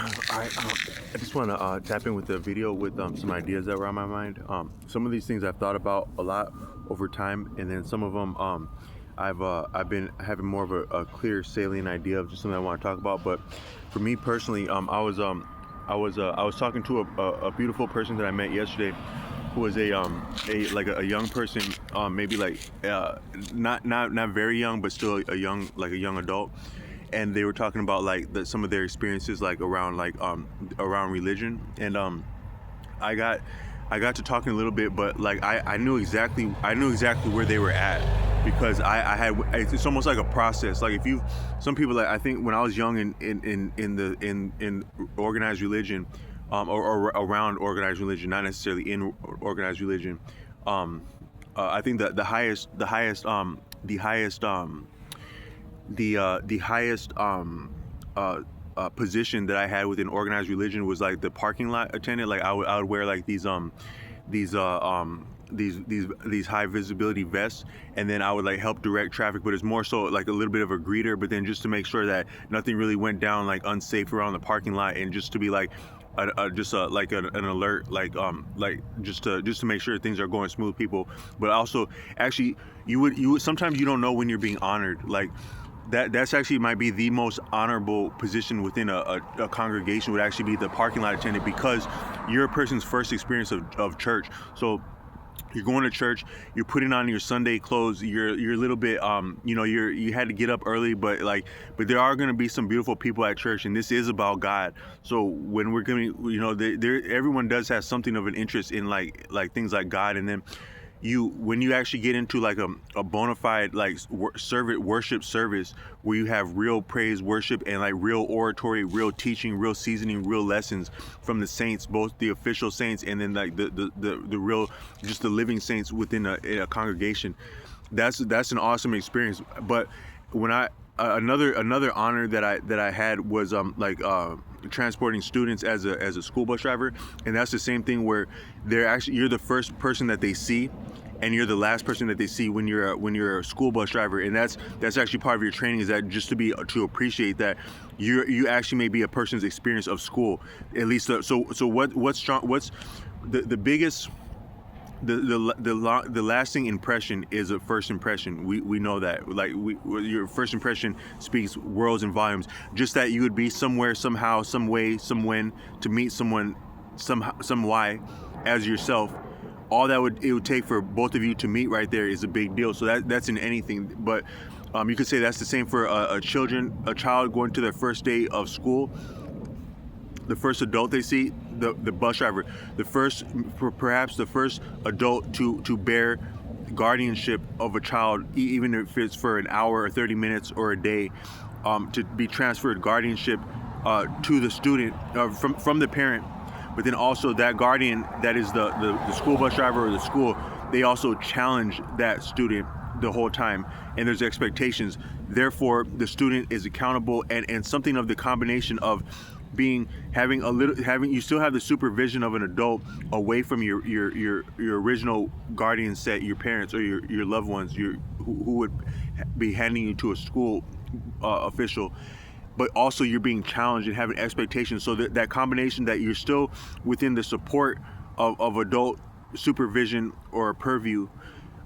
I just want to tap in with the video with some ideas that were on my mind. Some of these things I've thought about a lot over time, and then some of them I've been having more of a clear salient idea of just something I want to talk about. But for me personally, I was talking to a beautiful person that I met yesterday, who was a young person, maybe like not very young, but still a young adult. And they were talking about like some of their experiences like around around religion. And I got I got to talking a little bit, but like I knew exactly where they were at, because I had, it's almost like a process. Like if you, some people, like I think when I was young in organized religion, or around organized religion, not necessarily in organized religion, I think that the highest position that I had within organized religion was like the parking lot attendant. Like I would wear like these high visibility vests, and then I would like help direct traffic, but it's more so like a little bit of a greeter, but then just to make sure that nothing really went down like unsafe around the parking lot, and just to be like an alert, like just to make sure things are going smooth, people. But also, actually, you would sometimes you don't know when you're being honored. Like that's actually might be the most honorable position within a congregation, would actually be the parking lot attendant, because you're a person's first experience of church. So you're going to church, you're putting on your Sunday clothes, you're a little bit you had to get up early, but there are going to be some beautiful people at church, and this is about God. So when we're going to, everyone does have something of an interest in like things like God. And then when you actually get into like a bona fide like worship service, where you have real praise worship and like real oratory, real teaching, real seasoning, real lessons from the saints, both the official saints and then like the real, just the living saints within a congregation, that's an awesome experience. But when another honor that I had was transporting students as a school bus driver. And that's the same thing, where you're the first person that they see, and you're the last person that they see when you're a school bus driver. And that's actually part of your training, is that just to appreciate that you actually may be a person's experience of school, at least. So what's the biggest, the lasting impression is a first impression. We know that, like your first impression speaks worlds and volumes. Just that you would be somewhere, somehow, some way, some when, to meet someone, some why, as yourself. All that it would take for both of you to meet right there is a big deal. So that's in anything. But you could say that's the same for a child going to their first day of school. The first adult they see, the bus driver, perhaps the first adult to bear guardianship of a child, even if it's for an hour or 30 minutes or a day, to be transferred guardianship to the student, from the parent. But then also that guardian, that is the school bus driver or the school, they also challenge that student the whole time, and there's expectations. Therefore, the student is accountable, and something of the combination of having you still have the supervision of an adult away from your original guardian set, your parents or your loved ones, who would be handing you to a school official. But also you're being challenged and having expectations. So that combination, that you're still within the support of adult supervision or purview,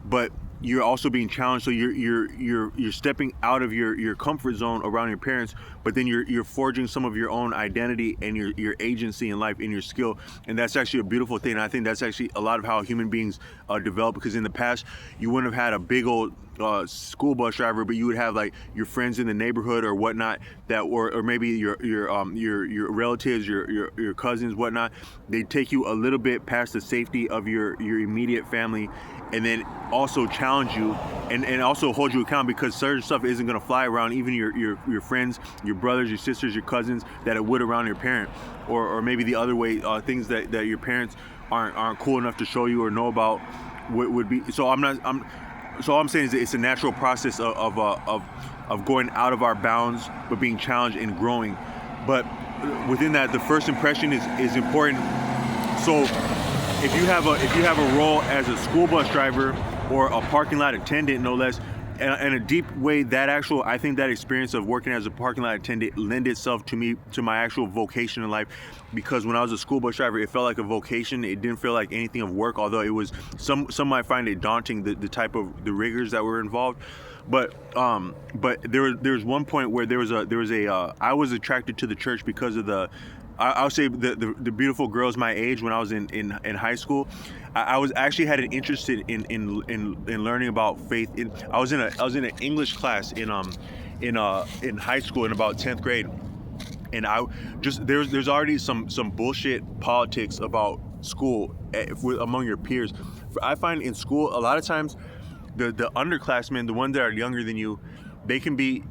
but you're also being challenged. So you're stepping out of your comfort zone around your parents, but then you're forging some of your own identity and your agency in life and your skill. And that's actually a beautiful thing. And I think that's actually a lot of how human beings develop, because in the past you wouldn't have had a big old school bus driver, but you would have like your friends in the neighborhood or whatnot, that or maybe your relatives, your cousins, whatnot. They take you a little bit past the safety of your immediate family, and then also challenge you and also hold you accountable, because certain stuff isn't going to fly around even your friends, your brothers, your sisters, your cousins, that it would around your parent, or maybe the other way, things that your parents aren't cool enough to show you or know about would be. So all I'm saying is that it's a natural process of going out of our bounds, but being challenged and growing. But within that, the first impression is important. So if you have a role as a school bus driver or a parking lot attendant, no less, in a deep way, I think that experience of working as a parking lot attendant lend itself to my actual vocation in life, because when I was a school bus driver, it felt like a vocation. It didn't feel like anything of work, although it was, some might find it daunting, the type of the rigors that were involved. But there was one point where there was a I was attracted to the church because of I'll say the beautiful girls my age when I was in high school. I was actually had an interest in learning about faith. I was in an English class in high school in about 10th grade, and there's already some bullshit politics about school among your peers. I find in school a lot of times the underclassmen, the ones that are younger than you, they can be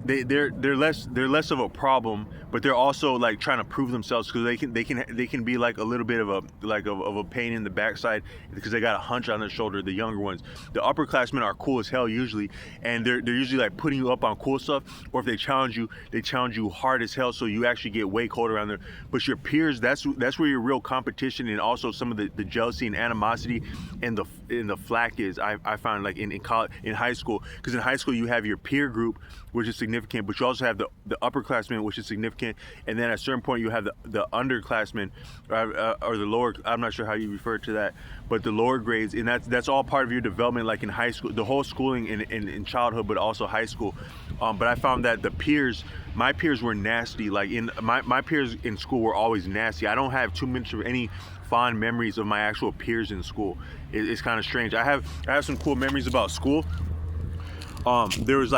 they're less of a problem, but they're also like trying to prove themselves, because they can be like a little bit of a pain in the backside because they got a hunch on their shoulder. The younger ones, the upperclassmen are cool as hell usually, and they're usually like putting you up on cool stuff, or if they challenge you hard as hell, so you actually get way cold around there. But your peers, that's where your real competition, and also some of the jealousy and animosity and the flack is. I found like in college, in high school, because in high school you have your peer group, which is significant, but you also have the upperclassmen, which is significant, and then at a certain point you have the underclassmen, or the lower, I'm not sure how you refer to that, but the lower grades, and that's all part of your development, like in high school, the whole schooling in childhood, but also high school. But I found that my peers were nasty. Like my peers in school were always nasty. I don't have too much of any fond memories of my actual peers in school. It's kind of strange. I have some cool memories about school. There's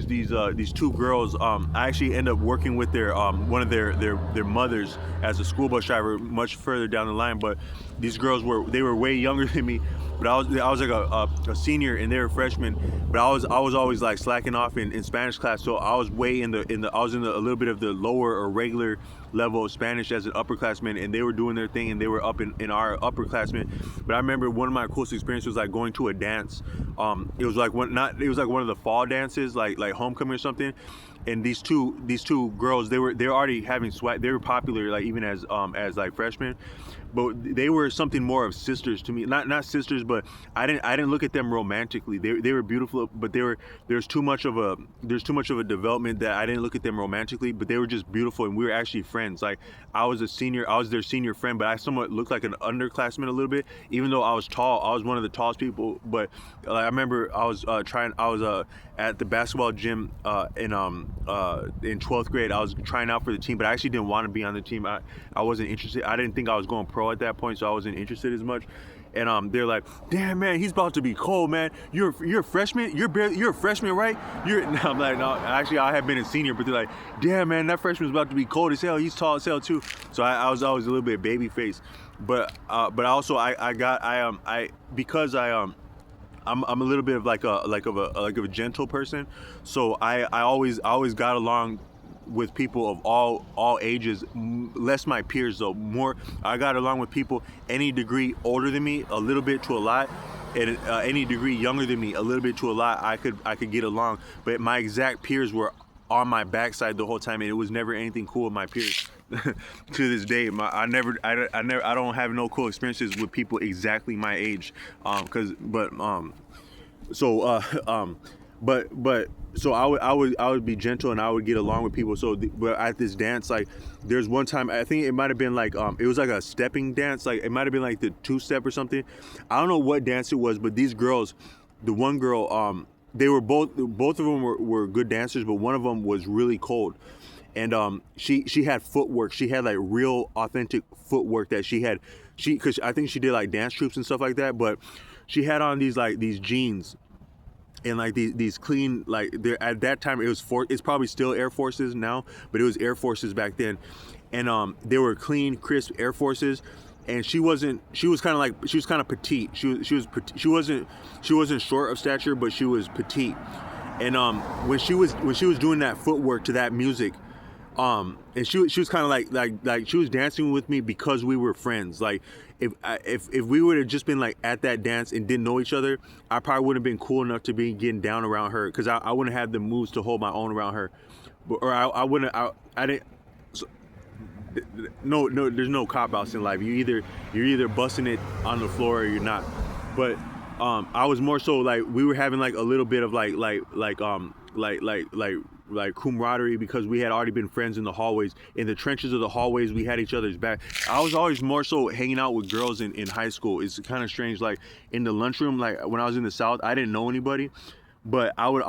these two girls. I actually end up working with their one of their mothers as a school bus driver much further down the line. But these girls were way younger than me. But I was like a senior and they were freshmen. But I was always like slacking off in Spanish class. So I was way I was in a little bit of the lower or regular level of Spanish as an upperclassman, and they were doing their thing and they were up in our upperclassmen. But I remember one of my coolest experiences was like going to a dance. It was like one of the fall dances, like homecoming or something. And these two girls, they were already having swag. They were popular, like even as like freshmen, but they were something more of sisters to me. Not sisters, but I didn't look at them romantically. They were beautiful, but there's too much of a development that I didn't look at them romantically. But they were just beautiful, and we were actually friends. Like I was their senior friend, but I somewhat looked like an underclassman a little bit, even though I was tall. I was one of the tallest people. But I remember I was at the basketball gym in 12th grade. I was trying out for the team, but I actually didn't want to be on the team. I wasn't interested. I didn't think I was going pro at that point, so I wasn't interested as much. And they're like, "Damn man, he's about to be cold, man. You're a freshman. You're a freshman, right?" I'm like, "No, actually, I have been a senior." But they're like, "Damn man, that freshman's about to be cold as hell. He's tall as hell too." So I was always a little bit baby faced, but also because I'm a little bit of like a gentle person, so I always got along with people of all ages, less my peers though. More, I got along with people any degree older than me, a little bit to a lot, and any degree younger than me, a little bit to a lot. I could get along, but my exact peers were on my backside the whole time, and it was never anything cool with my peers. To this day, I don't have no cool experiences with people exactly my age, so I would be gentle and I would get along with people. But at this dance, like there's one time, I think it might have been like it was like a stepping dance, like it might have been like the two-step or something. I don't know what dance it was, but these girls, the one girl, they were both of them were good dancers, but one of them was really cold. And she had footwork. She had like real authentic footwork that because I think she did like dance troops and stuff like that. But she had on these jeans and like these clean, like at that time it's probably still Air Forces now, but it was Air Forces back then. And they were clean, crisp Air Forces. And she was kind of petite. She wasn't short of stature, but she was petite. And when she was doing that footwork to that music, and she was kind of like she was dancing with me because we were friends. Like if we would have just been like at that dance and didn't know each other, I probably wouldn't have been cool enough to be getting down around her, because I wouldn't have the moves to hold my own around her, I didn't. So, no, there's no cop outs in life. You're either busting it on the floor or you're not. But I was more so like we were having like a little bit of like camaraderie because we had already been friends in the hallways. In the trenches of the hallways, we had each other's back. I was always more so hanging out with girls in high school. It's kind of strange. Like in the lunchroom, like when I was in the South, I didn't know anybody, but I would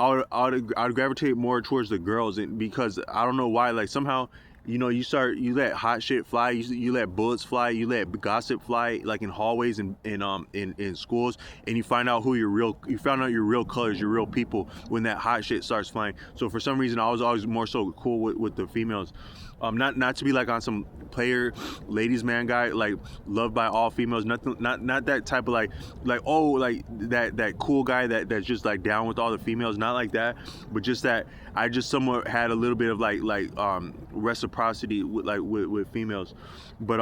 gravitate more towards the girls, and because I don't know why, like somehow, you know, you let hot shit fly, you let bullets fly, you let gossip fly, like in hallways and in schools, and you find out you found out your real colors, your real people when that hot shit starts flying. So for some reason, I was always more so cool with the females. Not to be like on some player ladies man guy, like loved by all females, nothing, not that type of like oh, like that cool guy that's just like down with all the females, not like that, but just that I just somewhat had a little bit of like reciprocity with females. But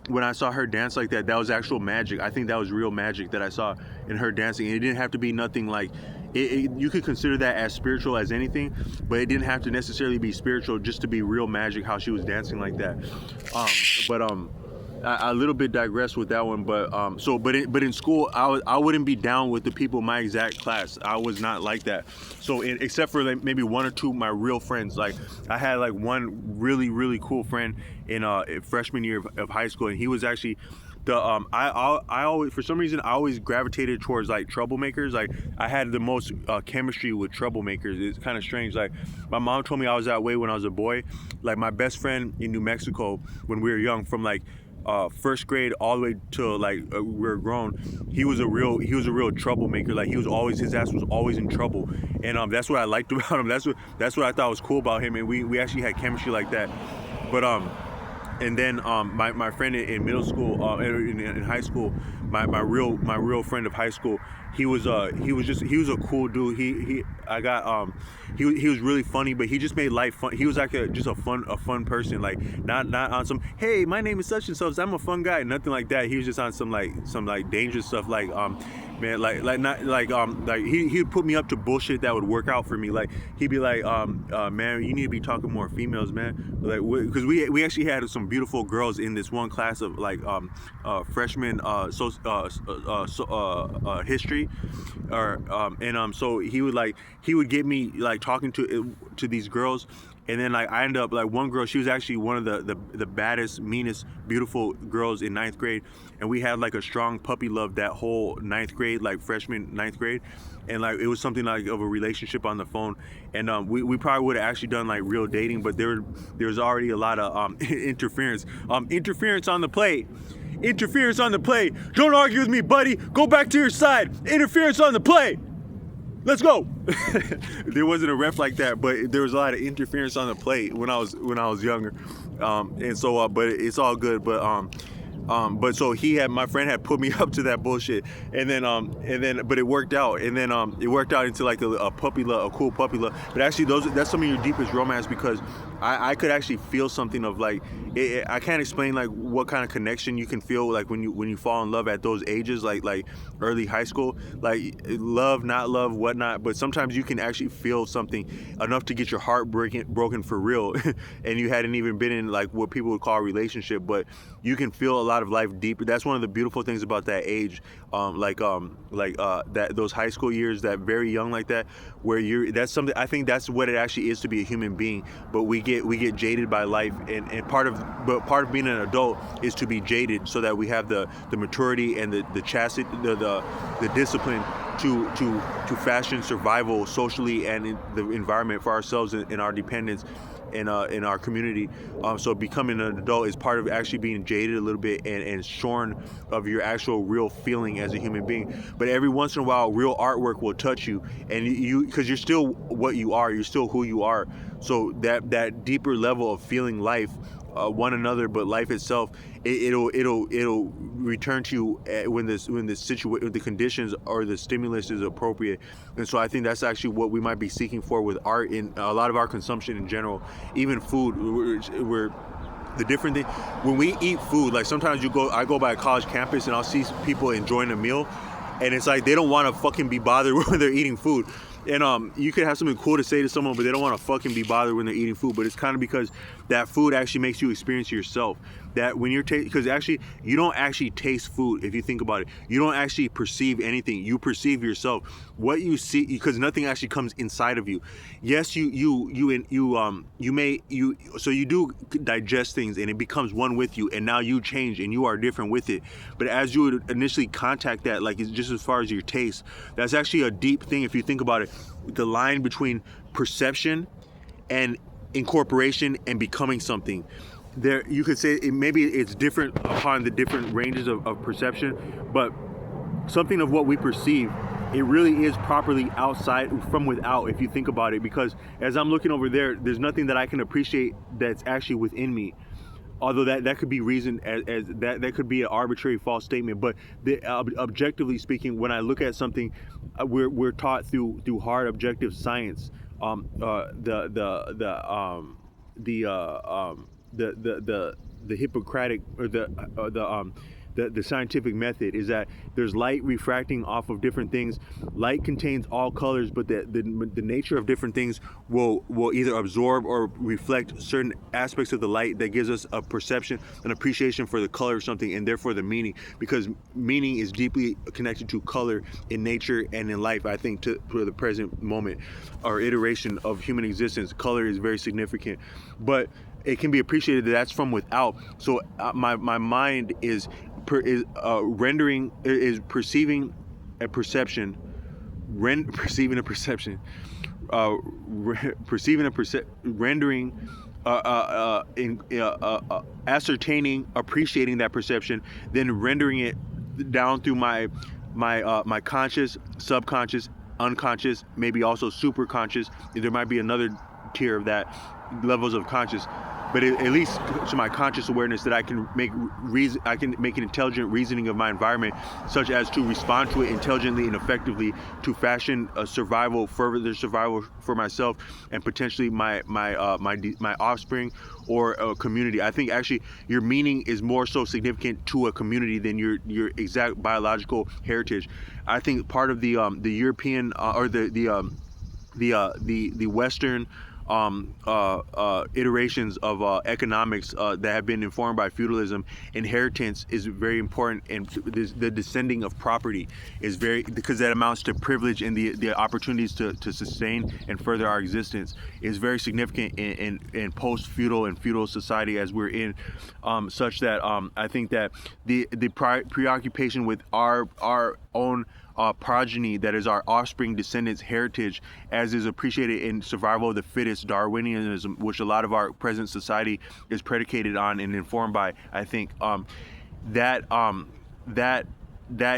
when I saw her dance like that was actual magic. I think that was real magic that I saw in her dancing, and it didn't have to be nothing like you could consider that as spiritual as anything, but it didn't have to necessarily be spiritual just to be real magic how she was dancing like that. I little bit digress with that one, but but in school I wouldn't be down with the people in my exact class. I was not like that. So except for like maybe one or two of my real friends, like I had like one really cool friend in freshman year of high school, and he was actually I always, for some reason, I always gravitated towards like troublemakers. Like I had the most chemistry with troublemakers. It's kind of strange. Like my mom told me I was that way when I was a boy. Like my best friend in New Mexico when we were young, from like first grade all the way to like we were grown, he was a real troublemaker. Like his ass was always in trouble, and that's what I liked about him. That's what I thought was cool about him, and we actually had chemistry like that. But and then my friend in middle school, in high school, my real friend of high school, he was a cool dude. He was really funny, but he just made life fun. He was like just a fun person, like not on some, hey, my name is such and such, I'm a fun guy, nothing like that. He was just on some dangerous stuff, like man, like he'd put me up to bullshit that would work out for me. Like he'd be like, man, you need to be talking more females, man. Like because we actually had some beautiful girls in this one class of like freshman history, so he would get me like talking to these girls. And then like I ended up like one girl, she was actually one of the baddest, meanest, beautiful girls in ninth grade, and we had like a strong puppy love that whole ninth grade, like freshman ninth grade, and like it was something like of a relationship on the phone, and we probably would have actually done like real dating, but there was already a lot of interference on the play. Interference on the play. Don't argue with me, buddy. Go back to your side. Interference on the play. Let's go. There wasn't a ref like that, but there was a lot of interference on the play when I was younger, and so but it's all good. But so my friend had put me up to that bullshit, and then but it worked out, and then it worked out into like a puppy love, a cool puppy love. But actually that's some of your deepest romance, because I could actually feel something of like I can't explain like what kind of connection you can feel like when you fall in love at those ages, like early high school, like love, not love, whatnot. But sometimes you can actually feel something enough to get your heart broken for real, and you hadn't even been in like what people would call a relationship, but you can feel a lot of life deeper. That's one of the beautiful things about that age, that those high school years, that very young like that, where that's something. I think that's what it actually is to be a human being. But we get jaded by life, and part of being an adult is to be jaded, so that we have the maturity and the chastity, the discipline to fashion survival socially and in the environment for ourselves and our dependents in our community. So becoming an adult is part of actually being jaded a little bit and shorn of your actual real feeling as a human being. But every once in a while, real artwork will touch you, and because you're still what you are, you're still who you are. So that deeper level of feeling life, one another, but life itself, it'll return to you when the conditions or the stimulus is appropriate. And so I think that's actually what we might be seeking for with art in a lot of our consumption in general, even food. We're the different thing when we eat food, like sometimes I go by a college campus and I'll see people enjoying a meal, and it's like they don't want to fucking be bothered when they're eating food. And you could have something cool to say to someone, but they don't want to fucking be bothered when they're eating food. But it's kind of because that food actually makes you experience yourself. that when you're because actually you don't actually taste food. If you think about it, you don't actually perceive anything. You perceive yourself. What you see, because nothing actually comes inside of you. Yes, you do digest things, and it becomes one with you, and now you change and you are different with it. But as you would initially contact that, like, it's just as far as your taste, that's actually a deep thing if you think about it. The line between perception and incorporation and becoming something, there you could say maybe it's different upon the different ranges of perception, but something of what we perceive, it really is properly outside from without, if you think about it. Because as I'm looking over there, there's nothing that I can appreciate that's actually within me, although that could be reasoned as that could be an arbitrary false statement. But objectively speaking, when I look at something, we're taught through hard objective science, the Hippocratic, or the scientific method is that there's light refracting off of different things. Light contains all colors, but the nature of different things will either absorb or reflect certain aspects of the light that gives us a perception, an appreciation for the color of something, and therefore the meaning, because meaning is deeply connected to color in nature and in life. I think for the present moment or iteration of human existence, color is very significant, but it can be appreciated that that's from without. So my mind is rendering, is perceiving a perception, rendering, ascertaining, appreciating that perception, then rendering it down through my conscious, subconscious, unconscious, maybe also super conscious. There might be another tier of that, levels of conscious, but at least to my conscious awareness, that I can make an intelligent reasoning of my environment, such as to respond to it intelligently and effectively, to fashion a further survival for myself and potentially my offspring or a community. I think actually your meaning is more so significant to a community than your exact biological heritage. I think part of the European or the Western iterations of economics that have been informed by feudalism, inheritance is very important, and the descending of property is very, because that amounts to privilege, and the opportunities to sustain and further our existence is very significant in post-feudal and feudal society as we're in, such that I think that the preoccupation with our own progeny, that is our offspring, descendants, heritage, as is appreciated in survival of the fittest, Darwinianism, which a lot of our present society is predicated on and informed by. I think that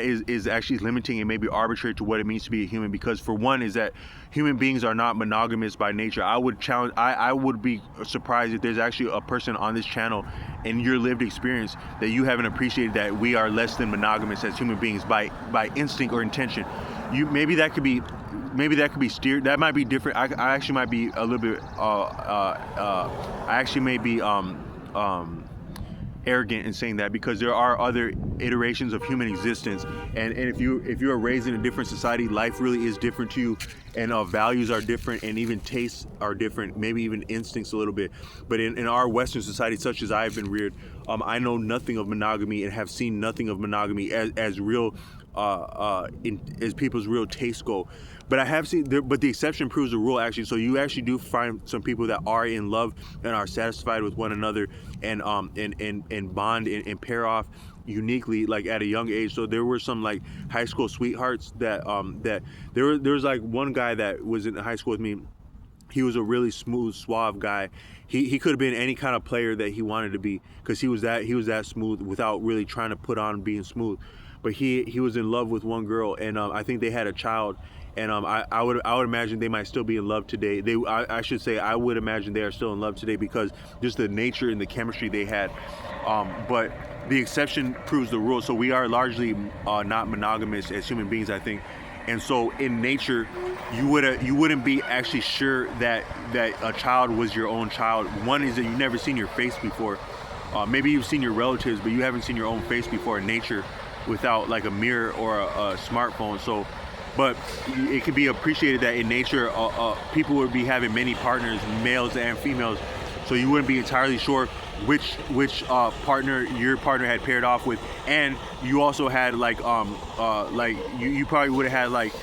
is actually limiting and maybe arbitrary to what it means to be a human, because for one is that human beings are not monogamous by nature. I would be surprised if there's actually a person on this channel in your lived experience that you haven't appreciated that we are less than monogamous as human beings by instinct or intention. Maybe that could be steered. That might be different. I actually might be a little bit I actually may be arrogant in saying that, because there are other iterations of human existence, and if you are raised in a different society, life really is different to you, and values are different, and even tastes are different, maybe even instincts a little bit. But in our Western society, such as I have been reared, I know nothing of monogamy and have seen nothing of monogamy as real, as people's real tastes go. But I have seen, but the exception proves the rule, actually. So you actually do find some people that are in love and are satisfied with one another, and bond and pair off uniquely, like at a young age. So there were some like high school sweethearts that there was like one guy that was in high school with me. He was a really smooth, suave guy. He could have been any kind of player that he wanted to be, because he was that smooth without really trying to put on being smooth. But he was in love with one girl, and I think they had a child. And I would imagine they might still be in love today. I should say I would imagine they are still in love today, because just the nature and the chemistry they had. But the exception proves the rule. So we are largely not monogamous as human beings, I think. And so in nature, you wouldn't be actually sure that a child was your own child. One is that you've never seen your face before. Maybe you've seen your relatives, but you haven't seen your own face before in nature without like a mirror or a smartphone. So. But it can be appreciated that in nature, people would be having many partners, males and females, so you wouldn't be entirely sure which partner your partner had paired off with, and you also had like you probably would have had like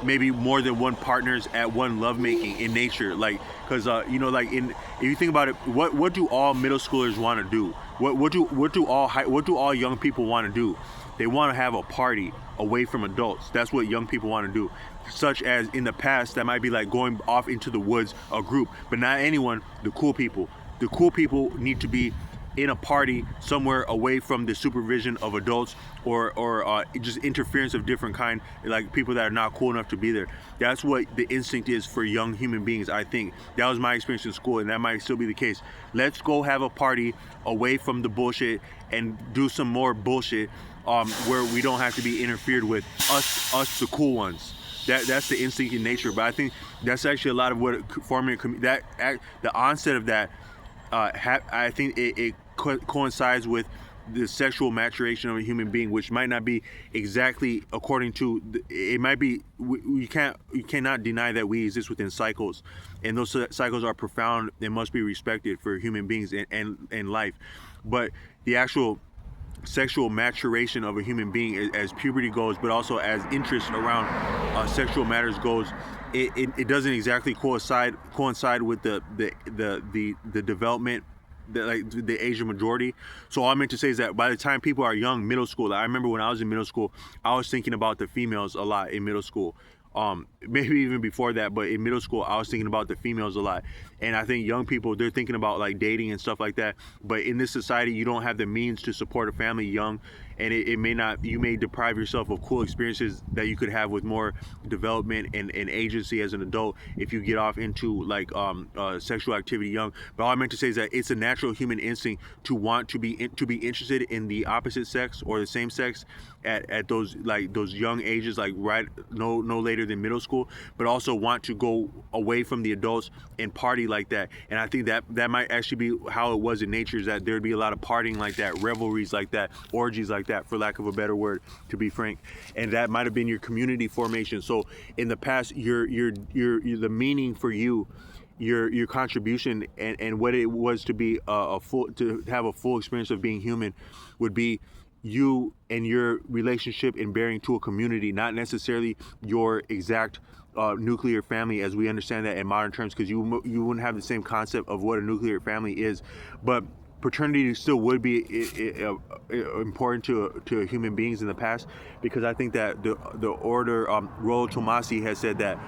maybe more than one partners at one lovemaking in nature, like because like if you think about it, what do all middle schoolers want to do? What do all young people want to do? They want to have a party away from adults. That's what young people want to do. Such as in the past, that might be like going off into the woods, a group, but not anyone. The cool people. The cool people need to be in a party somewhere away from the supervision of adults or just interference of different kind, like people that are not cool enough to be there. That's what the instinct is for young human beings. I think that was my experience in school, and that might still be the case. Let's go have a party away from the bullshit and do some more bullshit where we don't have to be interfered with, us the cool ones. That's the instinct in nature. But I think that's actually a lot of what forming the onset of that. I think it coincides with the sexual maturation of a human being, which might not be exactly according to it might be. You cannot deny that we exist within cycles, and those cycles are profound and must be respected for human beings and life. But the actual sexual maturation of a human being as puberty goes, but also as interest around sexual matters goes, it doesn't exactly coincide with the development, the age of majority. So all I meant to say is that by the time people are young, middle school, I remember when I was in middle school, I was thinking about the females a lot in middle school. Maybe even before that, but in middle school, I was thinking about the females a lot. And I think young people, they're thinking about like dating and stuff like that. But in this society, you don't have the means to support a family young, and you may deprive yourself of cool experiences that you could have with more development and agency as an adult if you get off into like sexual activity young. But all I meant to say is that it's a natural human instinct to want to be interested in the opposite sex or the same sex at those young ages, like right no later than middle school, but also want to go away from the adults and party like that. And I think that might actually be how it was in nature, is that there'd be a lot of partying like that, revelries like that, orgies like that, for lack of a better word, to be frank. And that might have been your community formation. So in the past, your the meaning for you, your contribution and what it was to be to have a full experience of being human would be you and your relationship in bearing to a community, not necessarily your exact nuclear family as we understand that in modern terms, because you wouldn't have the same concept of what a nuclear family is. But paternity still would be important to human beings in the past, because I think that the order Rollo Tomasi has said that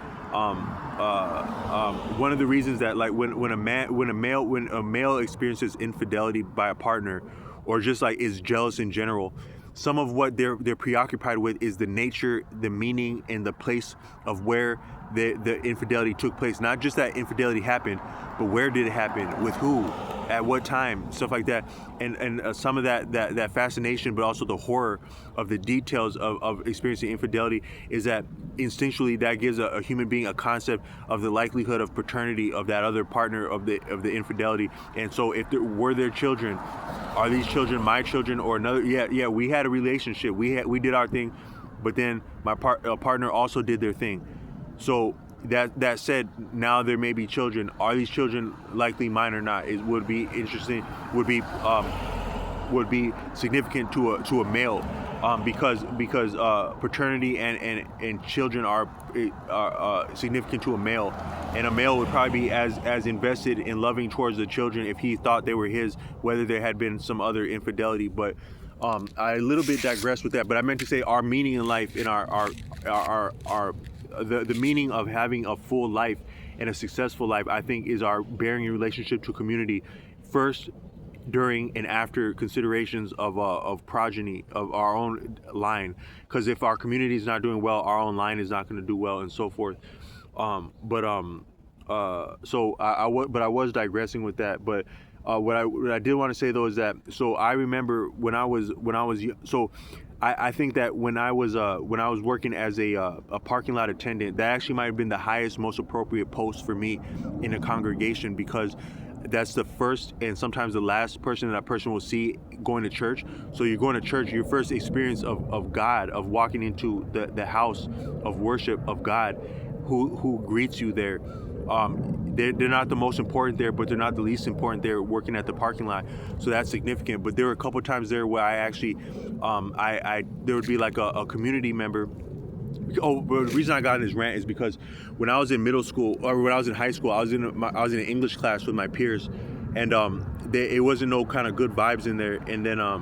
one of the reasons that like when a male experiences infidelity by a partner, or just like is jealous in general, some of what they're preoccupied with is the nature, the meaning, and the place of where the infidelity took place. Not just that infidelity happened, but where did it happen, with who, at what time, stuff like that. And some of that fascination, but also the horror of the details of experiencing infidelity, is that instinctually that gives a human being a concept of the likelihood of paternity of that other partner of the infidelity. And so if there were their children, are these children my children or another? Yeah, we had a relationship, we did our thing, but then my partner also did their thing. So that said, now there may be children. Are these children likely mine or not? It would be interesting. Would be significant to a male, because paternity and children are significant to a male, and a male would probably be as invested in loving towards the children if he thought they were his, whether there had been some other infidelity. But I a little bit digress with that. But I meant to say our meaning in life, in the meaning of having a full life and a successful life, I think, is our bearing a relationship to community first, during, and after considerations of progeny of our own line. Because if our community is not doing well, our own line is not going to do well, and so forth. But I was digressing with that. But what I did want to say though is that, so I remember when I was so I think that when I was working as a parking lot attendant, that actually might have been the highest, most appropriate post for me in a congregation, because that's the first and sometimes the last person that person will see going to church. So you're going to church, your first experience of God, of walking into the house of worship of God, who greets you there. they're not the most important there, but they're not the least important there working at the parking lot. So that's significant. But there were a couple times there where I actually, there would be like a community member. Oh, but the reason I got in this rant is because when I was in middle school, or when I was in high school, I was in an English class with my peers, and it wasn't no kind of good vibes in there. And then I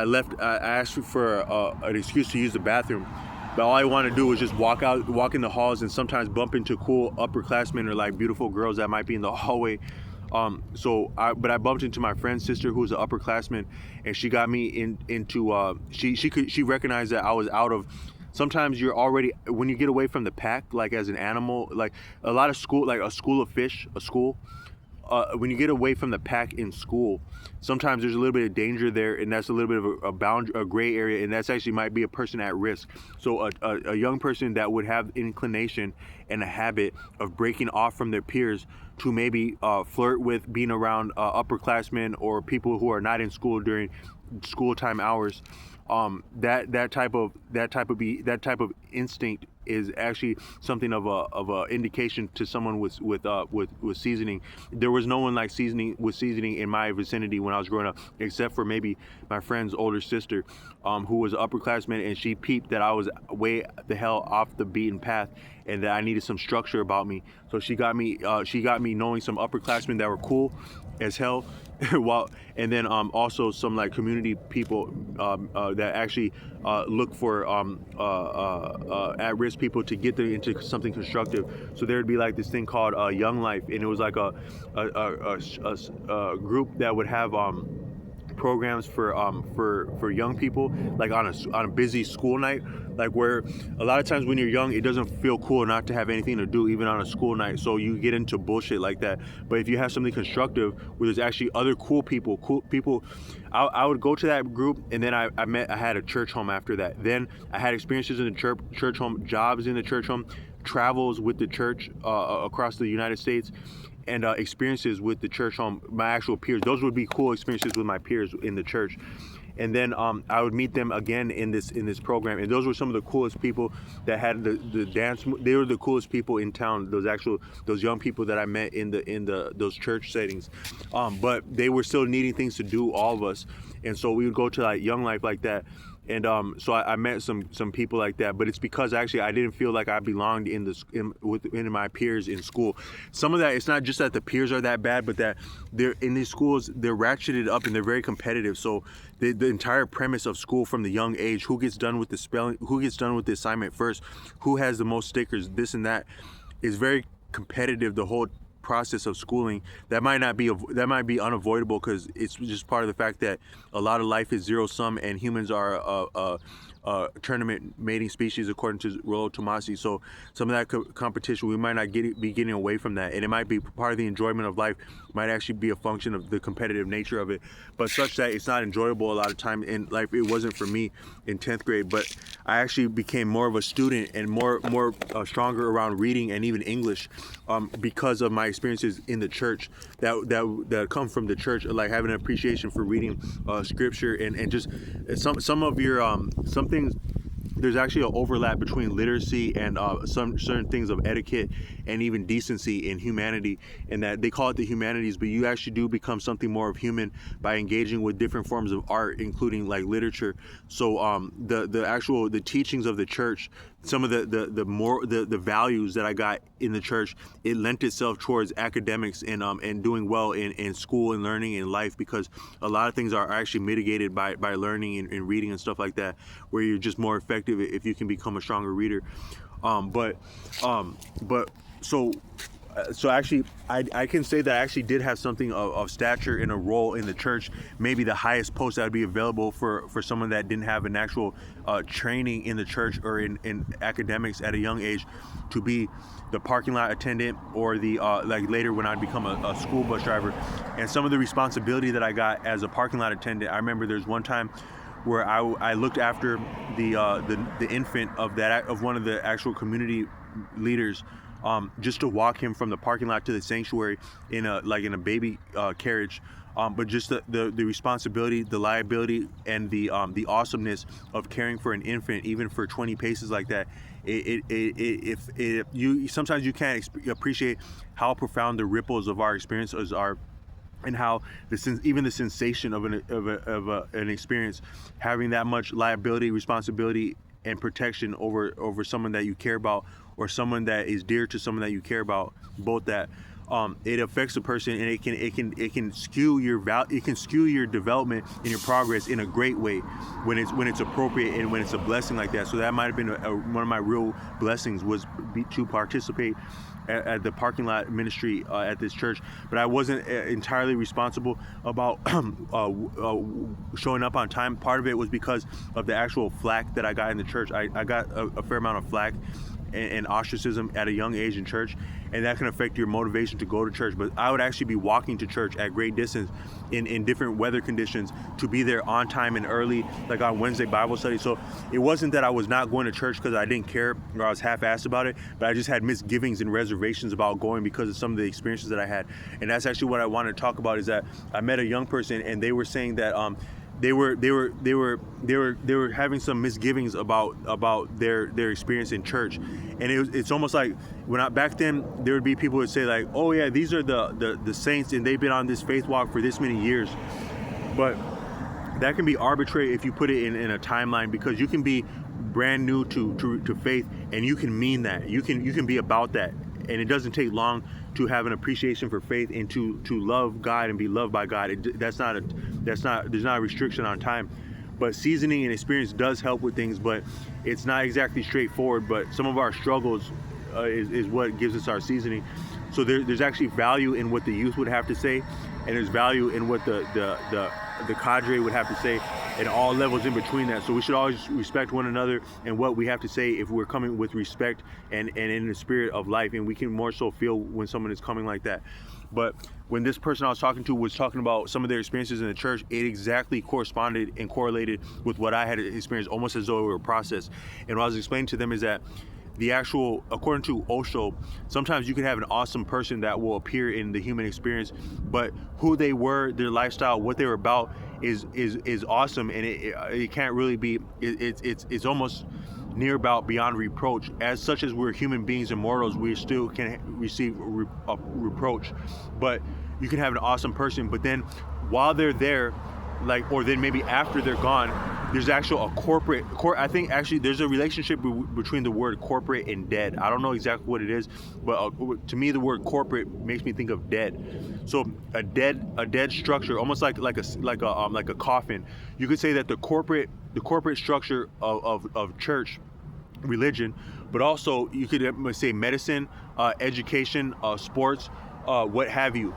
left. I asked for an excuse to use the bathroom, but all I wanted to do was just walk in the halls, and sometimes bump into cool upperclassmen or like beautiful girls that might be in the hallway. But I bumped into my friend's sister, who was an upperclassman, and she got me into. She recognized that I was out of. Sometimes you're already, when you get away from the pack, like as an animal, like a lot of school, like a school of fish, a school. When you get away from the pack in school, sometimes there's a little bit of danger there, and that's a little bit of a gray area, and that's actually might be a person at risk. So a young person that would have inclination and a habit of breaking off from their peers to maybe flirt with being around upperclassmen or people who are not in school during school time hours, that type of instinct is actually something of a indication to someone with seasoning. There was no one like seasoning in my vicinity when I was growing up, except for maybe my friend's older sister, who was an upperclassman, and she peeped that I was way the hell off the beaten path and that I needed some structure about me. So she got me knowing some upperclassmen that were cool as hell. And then also some like community people that actually look for at-risk people to get them into something constructive. So there would be like this thing called Young Life, and it was like a group that would have programs for young people, like on a busy school night, like where a lot of times when you're young, it doesn't feel cool not to have anything to do, even on a school night. So you get into bullshit like that. But if you have something constructive where there's actually other cool people, I would go to that group, and then I had a church home after that. Then I had experiences in the church home, jobs in the church home, travels with the church across the United States, and experiences with the church home, my actual peers. Those would be cool experiences with my peers in the church. And then I would meet them again in this program, and those were some of the coolest people that had the dance. They were the coolest people in town. Those young people that I met in those church settings, but they were still needing things to do, all of us, and so we would go to like Young Life like that. And so I met some people like that, but it's because actually I didn't feel like I belonged in my peers in school. Some of that, it's not just that the peers are that bad, but that they're in these schools, they're ratcheted up and they're very competitive. So the entire premise of school from the young age, who gets done with the spelling, who gets done with the assignment first, who has the most stickers, this and that, is very competitive. The whole process of schooling that might be unavoidable, because it's just part of the fact that a lot of life is zero sum, and humans are tournament mating species according to Rollo Tomassi. So some of that competition, we might not be getting away from that, and it might be part of the enjoyment of life, might actually be a function of the competitive nature of it, but such that it's not enjoyable a lot of time in life. It wasn't for me in 10th grade, but I actually became more of a student and more stronger around reading and even English because of my experiences in the church that come from the church, like having an appreciation for reading scripture and just some of your some things. There's actually an overlap between literacy and some certain things of etiquette and even decency in humanity, and that they call it the humanities, but you actually do become something more of human by engaging with different forms of art, including like literature. So the teachings of the church, some of the values that I got in the church, it lent itself towards academics and doing well in school and learning in life, because a lot of things are actually mitigated by learning and reading and stuff like that, where you're just more effective if you can become a stronger reader. So actually, I can say that I actually did have something of stature in a role in the church, maybe the highest post that would be available for someone that didn't have an actual training in the church or in academics at a young age, to be the parking lot attendant, or the like later when I'd become a school bus driver. And some of the responsibility that I got as a parking lot attendant, I remember there's one time where I looked after the infant of one of the actual community leaders just to walk him from the parking lot to the sanctuary in a baby carriage. But just the responsibility, the liability, and the awesomeness of caring for an infant, even for 20 paces like that. If you sometimes you can't appreciate how profound the ripples of our experiences are, and how even the sensation of an experience, having that much liability, responsibility, and protection over someone that you care about, or someone that is dear to someone that you care about, both that. It affects the person, and it can skew your development and your progress in a great way when it's appropriate and when it's a blessing like that. So that might have been one of my real blessings, was to participate at the parking lot ministry at this church. But I wasn't entirely responsible about showing up on time. Part of it was because of the actual flack that I got in the church. I got a fair amount of flack and ostracism at a young age in church, and that can affect your motivation to go to church. But I would actually be walking to church at great distance in different weather conditions to be there on time and early, like on Wednesday Bible study. So it wasn't that I was not going to church because I didn't care or I was half-assed about it, but I just had misgivings and reservations about going because of some of the experiences that I had. And that's actually what I want to talk about, is that I met a young person, and they were saying that they were having some misgivings about their experience in church. And it's almost like back then there would be people who would say like, oh yeah, these are the saints, and they've been on this faith walk for this many years. But that can be arbitrary if you put it in a timeline, because you can be brand new to faith, and you can mean that. You can be about that. And it doesn't take long to have an appreciation for faith and to love God and be loved by God. There's not a restriction on time. But seasoning and experience does help with things, but it's not exactly straightforward. But some of our struggles is what gives us our seasoning. So there's actually value in what the youth would have to say, and there's value in what the cadre would have to say, and all levels in between that. So we should always respect one another and what we have to say, if we're coming with respect and in the spirit of life. And we can more so feel when someone is coming like that. But when this person I was talking to was talking about some of their experiences in the church, it exactly corresponded and correlated with what I had experienced, almost as though it were a process. And what I was explaining to them is that according to Osho, sometimes you can have an awesome person that will appear in the human experience, but who they were, their lifestyle, what they were about is awesome, and it can't really be. It's almost near about beyond reproach. As such as we're human beings and mortals, we still can receive reproach. But you can have an awesome person, but then while they're there, or then maybe after they're gone, there's actual I think actually there's a relationship between the word corporate and dead. I don't know exactly what it is, but to me the word corporate makes me think of dead. So a dead structure, almost like a coffin. You could say that the corporate structure of church, religion, but also you could say medicine, education, sports, what have you.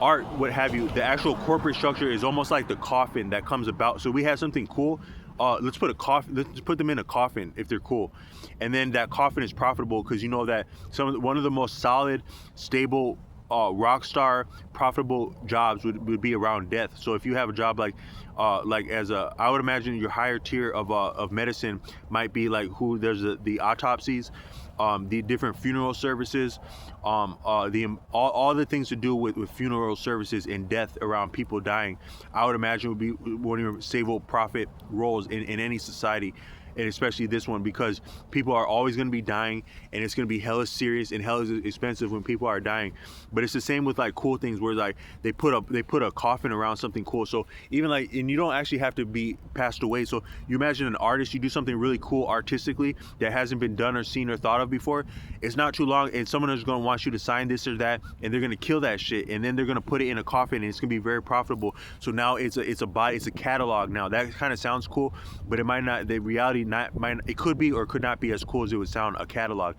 Art, what have you. The actual corporate structure is almost like the coffin that comes about. So we have something cool. Let's put them in a coffin if they're cool, and then that coffin is profitable because you know that one of the most solid, stable, rock star, profitable jobs would be around death. So if you have a job like I would imagine your higher tier of medicine might be like who does the autopsies, the different funeral services, all the things to do with funeral services and death around people dying. I would imagine would be one of your stable profit roles in any society, and especially this one, because people are always going to be dying, and it's going to be hella serious and hella expensive when people are dying. But it's the same with like cool things where like they put a coffin around something cool. So even like, and you don't actually have to be passed away. So you imagine an artist, you do something really cool artistically that hasn't been done or seen or thought of before. It's not too long, and someone is going to want you to sign this or that, and they're going to kill that shit, and then they're going to put it in a coffin, and it's going to be very profitable. So now it's a catalog. Now that kind of sounds cool, but it might not. The reality it could be or could not be as cool as it would sound. A catalog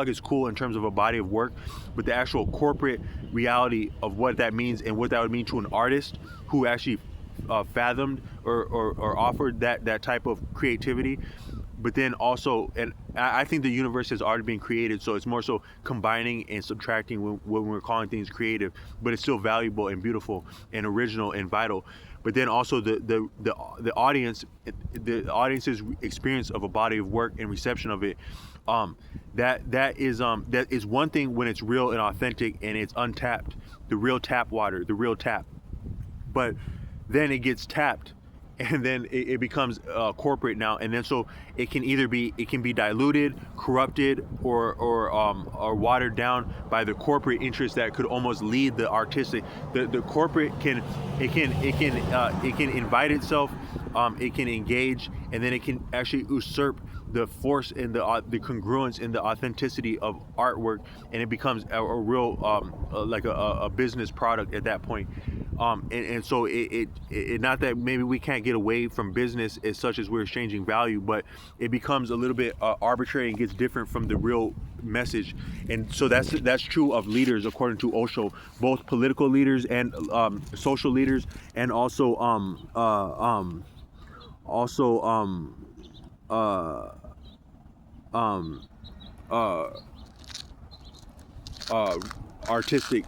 is cool in terms of a body of work, but the actual corporate reality of what that means and what that would mean to an artist who actually fathomed or offered that type of creativity. But then also, and I think the universe has already been created, so it's more so combining and subtracting when we're calling things creative, but it's still valuable and beautiful and original and vital. But then also the audience's experience of a body of work and reception of it That is one thing when it's real and authentic and it's untapped, the real tap water, the real tap. But then it gets tapped, and then it becomes corporate now, and then so it can be diluted, corrupted, or watered down by the corporate interest that could almost lead the artistic. The corporate can invite itself, it can engage, and then it can actually usurp the force and the congruence and the authenticity of artwork, and it becomes a real like a business product at that point. And so it not that maybe we can't get away from business as such as we're exchanging value, but it becomes a little bit arbitrary and gets different from the real message. And so that's true of leaders, according to Osho, both political leaders and social leaders, and also artistic.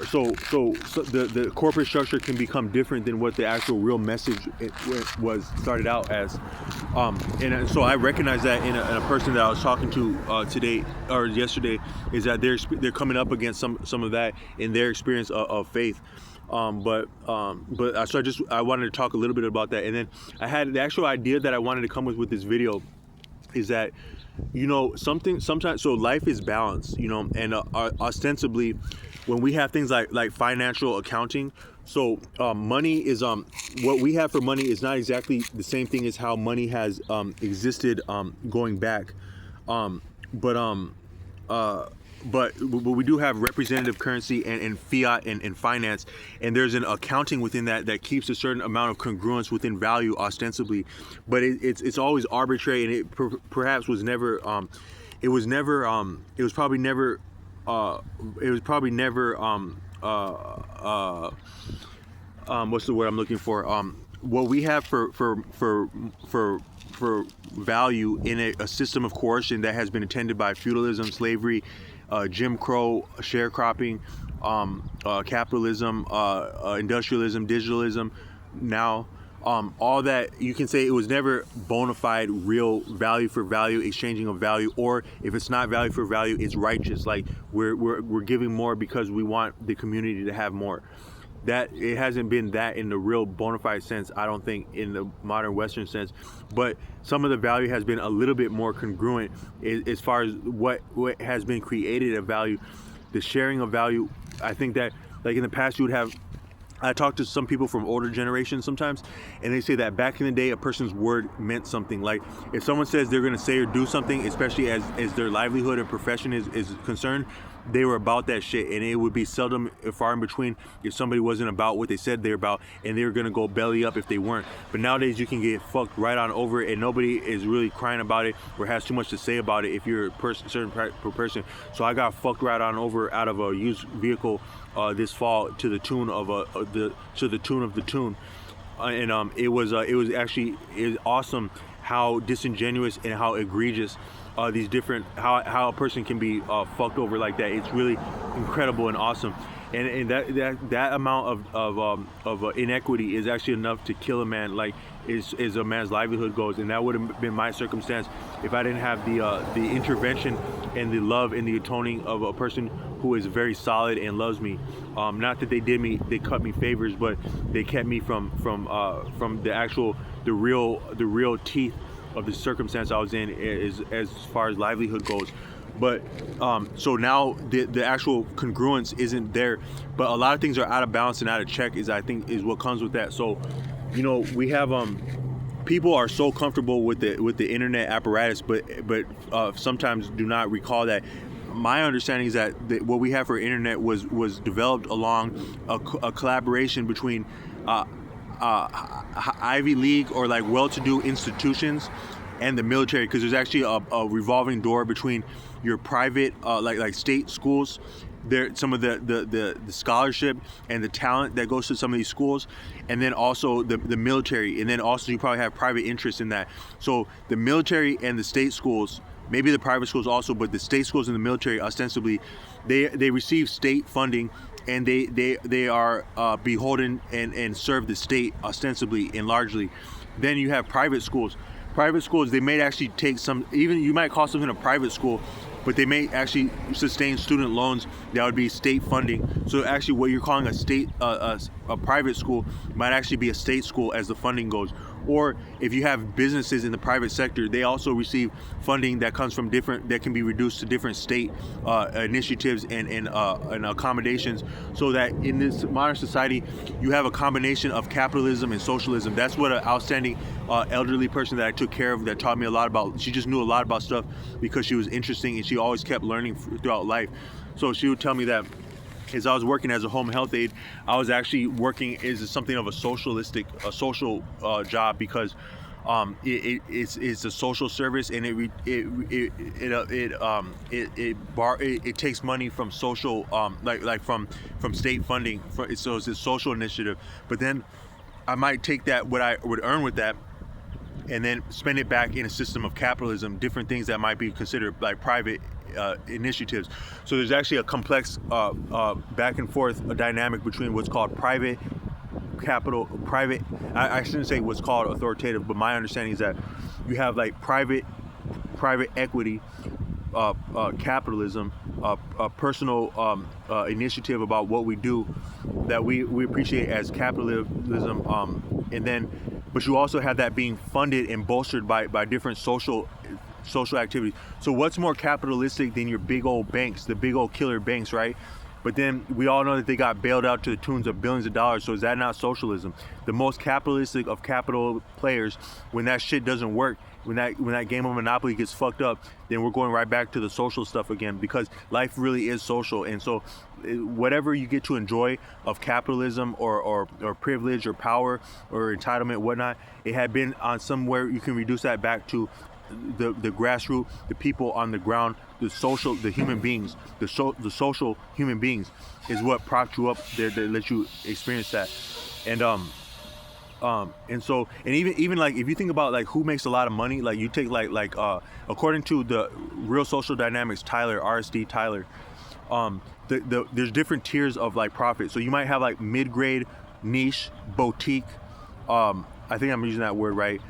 So the corporate structure can become different than what the actual real message was started out as, and so I recognize that in a person that I was talking to today or yesterday, is that they're coming up against some of that in their experience of faith. So I wanted to talk a little bit about that, and then I had the actual idea that I wanted to come with this video is that, you know, sometimes, so life is balanced, you know, and ostensibly when we have things like financial accounting, so money is what we have for money is not exactly the same thing as how money has existed going back, but we do have representative currency and fiat and finance, and there's an accounting within that keeps a certain amount of congruence within value ostensibly, but it's always arbitrary, and it perhaps was never it was probably never what's the word I'm looking for, what we have for value in a system of coercion that has been attended by feudalism, slavery, Jim Crow, sharecropping, capitalism, industrialism, digitalism. Now, all that, you can say it was never bona fide real value for value, exchanging of value, or if it's not value for value, it's righteous. Like we're giving more because we want the community to have more. That it hasn't been that in the real bona fide sense, I don't think, in the modern Western sense, but some of the value has been a little bit more congruent as far as what has been created of value, the sharing of value. I think that, like in the past, you would have, I talk to some people from older generations sometimes, and they say that back in the day, a person's word meant something. Like if someone says they're going to say or do something, especially as their livelihood and profession is concerned, they were about that shit, and it would be seldom, far in between, if somebody wasn't about what they said they're about, and they were gonna go belly up if they weren't. But nowadays you can get fucked right on over it, and nobody is really crying about it or has too much to say about it if you're a certain person. So I got fucked right on over out of a used vehicle this fall to the tune of the tune, and it was awesome how disingenuous and how egregious these different, how a person can be fucked over like that. It's really incredible and awesome, and that amount of inequity is actually enough to kill a man, like is a man's livelihood goes. And that would have been my circumstance if I didn't have the intervention and the love and the atoning of a person who is very solid and loves me. Not that they cut me favors, but they kept me from the real teeth of the circumstance I was in as far as livelihood goes. But so now the actual congruence isn't there, but a lot of things are out of balance and out of check, I think is what comes with that. So, you know, we have people are so comfortable with the internet apparatus, but sometimes do not recall that my understanding is that what we have for internet was developed along a collaboration between Ivy League or like well-to-do institutions and the military, because there's actually a revolving door between your private like state schools, there some of the scholarship and the talent that goes to some of these schools, and then also the military, and then also you probably have private interest in that. So the military and the state schools, maybe the private schools also, but the state schools and the military ostensibly, they receive state funding, and they are beholden and serve the state ostensibly and largely. Then you have private schools. Private schools, they may actually take some, even you might call something a private school, but they may actually sustain student loans that would be state funding. So actually what you're calling a state, a private school might actually be a state school as the funding goes. Or if you have businesses in the private sector, they also receive funding that comes from different, that can be reduced to different state initiatives and accommodations, so that in this modern society, you have a combination of capitalism and socialism. That's what an outstanding elderly person that I took care of that taught me a lot about. She just knew a lot about stuff because she was interesting and she always kept learning throughout life. So she would tell me that as I was working as a home health aide, I was actually working as something of a social job, because it's a social service, and it takes money from social like from state funding. So it's a social initiative. But then I might take that, what I would earn with that, and then spend it back in a system of capitalism, different things that might be considered like private initiatives. So there's actually a complex back and forth dynamic between what's called private capital, I shouldn't say what's called authoritative, but my understanding is that you have like private equity, capitalism, a personal initiative about what we do that we appreciate as capitalism, and then but you also have that being funded and bolstered by different social activities. So what's more capitalistic than your big old banks, the big old killer banks, right? But then we all know that they got bailed out to the tunes of billions of dollars. So is that not socialism? The most capitalistic of capital players, when that shit doesn't work, when that game of Monopoly gets fucked up, then we're going right back to the social stuff again, because life really is social. And so whatever you get to enjoy of capitalism or privilege or power or entitlement, whatnot, it had been on somewhere you can reduce that back to the grassroots, the people on the ground, the human beings, the social human beings is what propped you up there to let you experience that. And so even like if you think about like who makes a lot of money, like you take like according to the Real Social Dynamics, RSD Tyler, there's different tiers of like profit. So you might have like mid-grade, niche, boutique, I think I'm using that word right,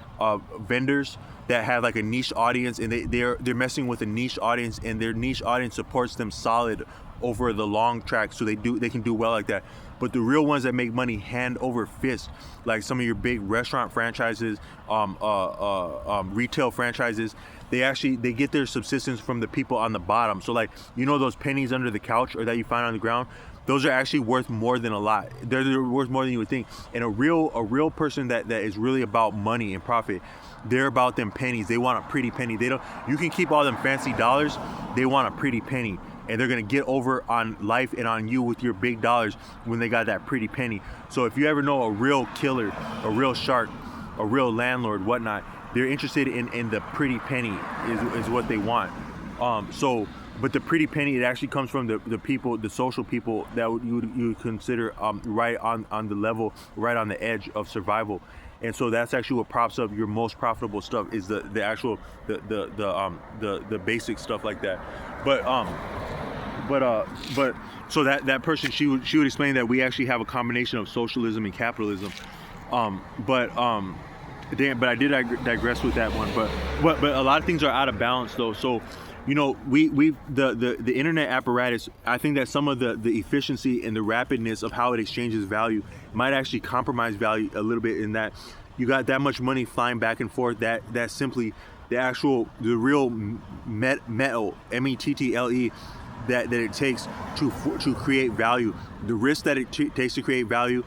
vendors that have like a niche audience, and they're messing with a niche audience, and their niche audience supports them solid over the long track, so they can do well like that. But the real ones that make money hand over fist, like some of your big restaurant franchises, retail franchises, they get their subsistence from the people on the bottom. So like, you know, those pennies under the couch or that you find on the ground, those are actually worth more than a lot. They're worth more than you would think. And a real person that is really about money and profit, they're about them pennies. They want a pretty penny. You can keep all them fancy dollars. They want a pretty penny. And they're gonna get over on life and on you with your big dollars when they got that pretty penny. So if you ever know a real killer, a real shark, a real landlord, whatnot, they're interested in the pretty penny is what they want. But the pretty penny, it actually comes from the people, the social people that you would consider right on the level, right on the edge of survival. And so that's actually what props up your most profitable stuff, is the actual the basic stuff like that. But so that person, she would explain that we actually have a combination of socialism and capitalism. But I did digress with that one. But a lot of things are out of balance though. So, you know, the internet apparatus, I think that some of the efficiency and the rapidness of how it exchanges value might actually compromise value a little bit, in that you got that much money flying back and forth that simply the real metal, METTLE, that it takes to create value, the risk that it takes to create value,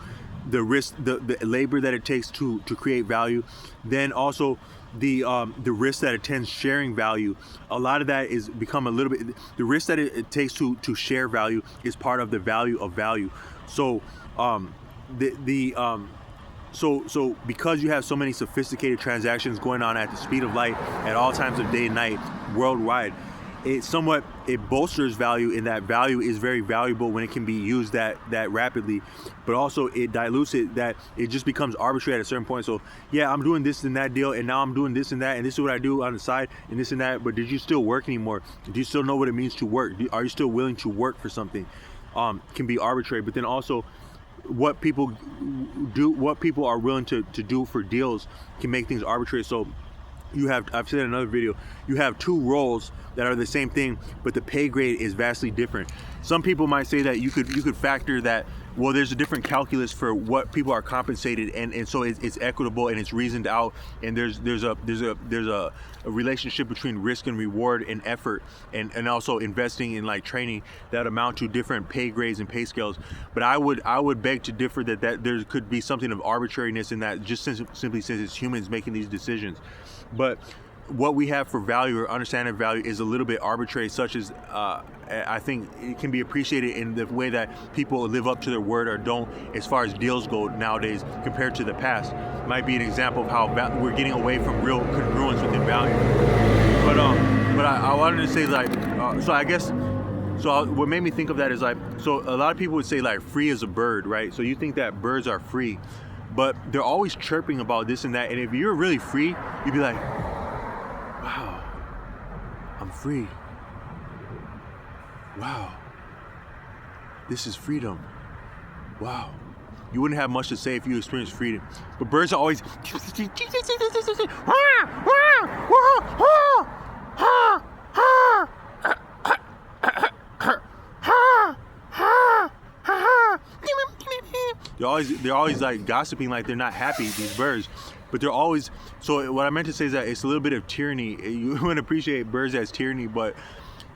the risk, the labor that it takes to create value, then also the risk that attends sharing value. A lot of that is become a little bit, the risk that it takes to share value is part of the value of value. So so because you have so many sophisticated transactions going on at the speed of light at all times of day and night worldwide, it bolsters value, in that value is very valuable when it can be used that rapidly, but also it dilutes it, that it just becomes arbitrary at a certain point. So yeah, I'm doing this and that deal, and now I'm doing this and that, and this is what I do on the side, and this and that, but did you still work anymore? Do you still know what it means to work? Are you still willing to work for something? Can be arbitrary. But then also what people are willing to do for deals can make things arbitrary. So you have, I've said in another video, you have two roles that are the same thing, but the pay grade is vastly different. Some people might say that you could factor that, well, there's a different calculus for what people are compensated, and so it's equitable and it's reasoned out, and there's a relationship between risk and reward and effort, and also investing in like training that amount to different pay grades and pay scales. But I would beg to differ that there could be something of arbitrariness in that, just simply since it's humans making these decisions. But what we have for value or understanding of value is a little bit arbitrary, such as I think it can be appreciated in the way that people live up to their word or don't, as far as deals go nowadays compared to the past. Might be an example of how we're getting away from real congruence within value. But I wanted to say, like, so I guess, so what made me think of that is, like, so a lot of people would say like free as a bird, right? So you think that birds are free, but they're always chirping about this and that. And if you're really free, you'd be like, wow, I'm free. Wow, this is freedom. Wow. You wouldn't have much to say if you experienced freedom. But birds are always, they're always like gossiping, like they're not happy, these birds. But they're always, so what I meant to say is that it's a little bit of tyranny. You wouldn't appreciate birds as tyranny, but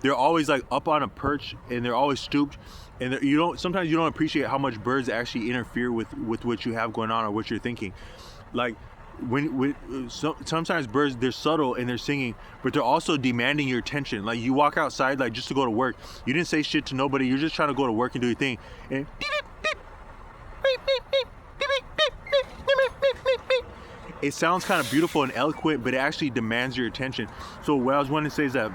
they're always like up on a perch and they're always stooped. And sometimes you don't appreciate how much birds actually interfere with what you have going on or what you're thinking. Like sometimes birds, they're subtle and they're singing, but they're also demanding your attention. Like you walk outside, like just to go to work. You didn't say shit to nobody. You're just trying to go to work and do your thing. And it sounds kind of beautiful and eloquent, but it actually demands your attention. So what I was wanting to say is that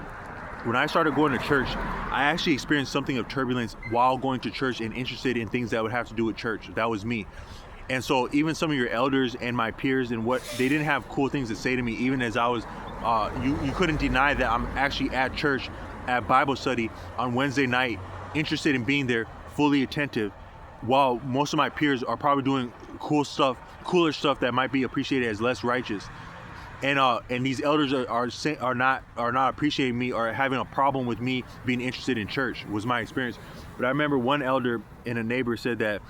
when I started going to church, I actually experienced something of turbulence while going to church and interested in things that would have to do with church. That was me. And so even some of your elders and my peers and what, they didn't have cool things to say to me, even as I was, you couldn't deny that I'm actually at church, at Bible study on Wednesday night, interested in being there, fully attentive, while most of my peers are probably doing cooler stuff that might be appreciated as less righteous. And these elders are not appreciating me or having a problem with me being interested in church, was my experience. But I remember one elder and a neighbor said that,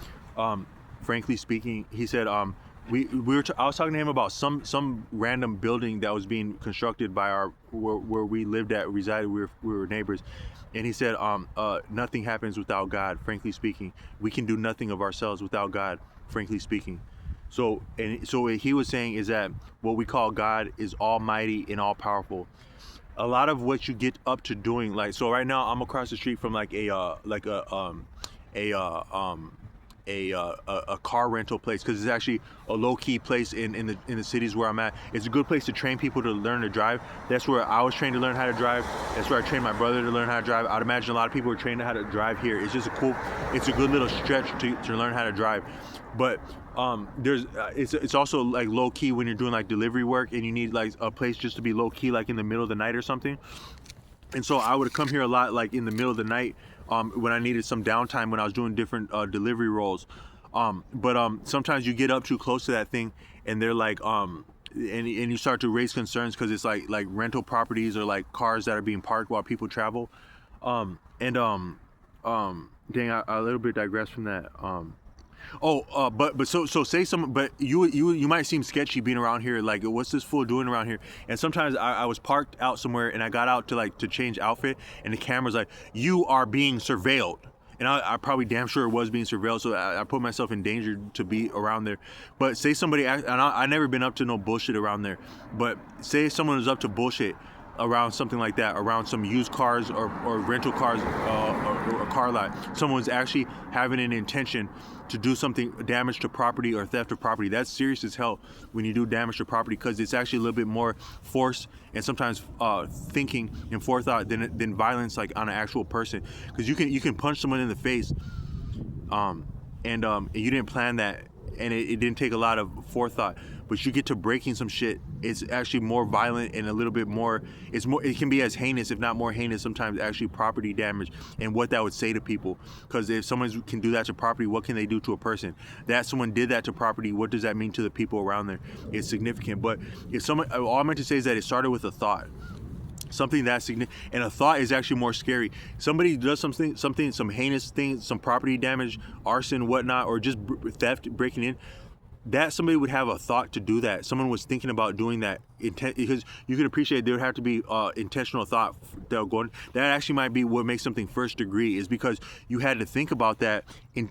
frankly speaking, he said, I was talking to him about some random building that was being constructed by where we resided. We were neighbors. And he said, nothing happens without God, frankly speaking. We can do nothing of ourselves without God, frankly speaking. So what he was saying is that what we call God is almighty and all powerful. A lot of what you get up to doing, like, so right now I'm across the street from like a car rental place, because it's actually a low-key place in the cities where I'm at. It's a good place to train people to learn to drive. That's where I was trained to learn how to drive. That's where I trained my brother to learn how to drive. I'd imagine a lot of people are trained how to drive here. It's just it's a good little stretch to learn how to drive. But it's also like low key when you're doing like delivery work and you need like a place just to be low key, like in the middle of the night or something. And so I would come here a lot, like in the middle of the night, when I needed some downtime when I was doing different delivery roles. But sometimes you get up too close to that thing and they're like, and you start to raise concerns because it's like rental properties or like cars that are being parked while people travel. Dang, I a little bit digress from that. But say some, but you might seem sketchy being around here. Like, what's this fool doing around here? And sometimes I was parked out somewhere and I got out to change outfit, and the camera's like, you are being surveilled. And I probably damn sure was being surveilled, so I put myself in danger to be around there. But say somebody, and I never been up to no bullshit around there, but say someone was up to bullshit around something like that, around some used cars or rental cars or a car lot. Someone's actually having an intention to do something, damage to property or theft of property. That's serious as hell when you do damage to property, because it's actually a little bit more force and sometimes thinking and forethought than violence, like on an actual person. Because you can punch someone in the face, and you didn't plan that and it didn't take a lot of forethought. But you get to breaking some shit, it's actually more violent and a little bit more, it can be as heinous, if not more heinous sometimes, actually property damage, and what that would say to people. Because if someone can do that to property, what can they do to a person? That someone did that to property, what does that mean to the people around there? It's significant. But if someone, all I meant to say is that it started with a thought. Something that significant, and a thought is actually more scary. Somebody does something, some heinous thing, some property damage, arson, whatnot, or just theft, breaking in. That somebody would have a thought to do that. Someone was thinking about doing that because you could appreciate there would have to be intentional thought that actually might be what makes something first degree, is because you had to think about that,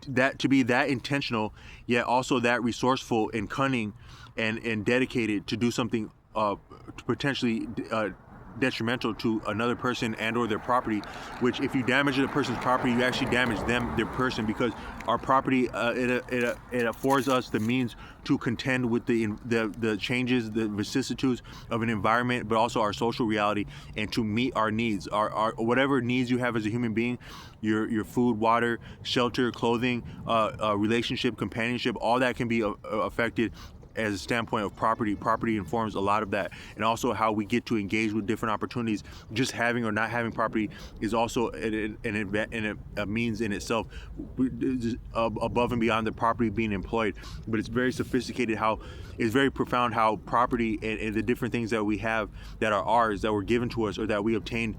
that to be that intentional, yet also that resourceful and cunning and dedicated to do something potentially detrimental to another person and or their property, which if you damage a person's property, you actually damage them, their person, because our property, it affords us the means to contend with the changes, the vicissitudes of an environment, but also our social reality, and to meet our needs, our whatever needs you have as a human being, your food, water, shelter, clothing, relationship, companionship, all that can be affected as a standpoint of property. Property informs a lot of that, and also how we get to engage with different opportunities. Just having or not having property is also a means in itself, above and beyond the property being employed. But it's very sophisticated, it's very profound how property and the different things that we have that are ours, that were given to us or that we obtained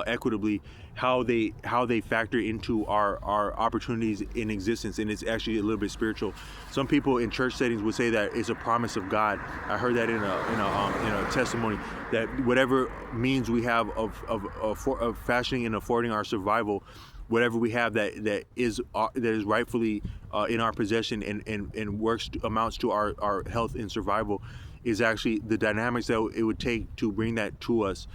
equitably, how they factor into our opportunities in existence. And it's actually a little bit spiritual. Some people in church settings would say that it's a promise of God. I heard that in a testimony, that whatever means we have of fashioning and affording our survival, whatever we have that is rightfully in our possession and amounts to our health and survival, is actually the dynamics that it would take to bring that to us.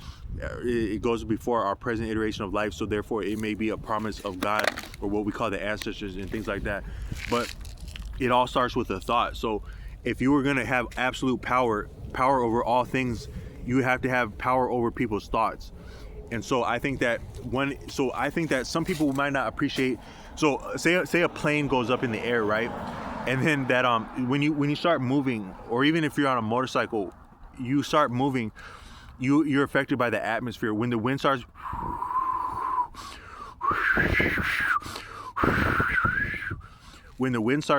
It goes before our present iteration of life, so therefore it may be a promise of God, or what we call the ancestors and things like that. But it all starts with a thought. So if you were going to have absolute power over all things, you have to have power over people's thoughts. And so I think that some people might not appreciate. So say a plane goes up in the air, right? And then that when you start moving, or even if you're on a motorcycle, you start moving, you're affected by the atmosphere. When the wind starts,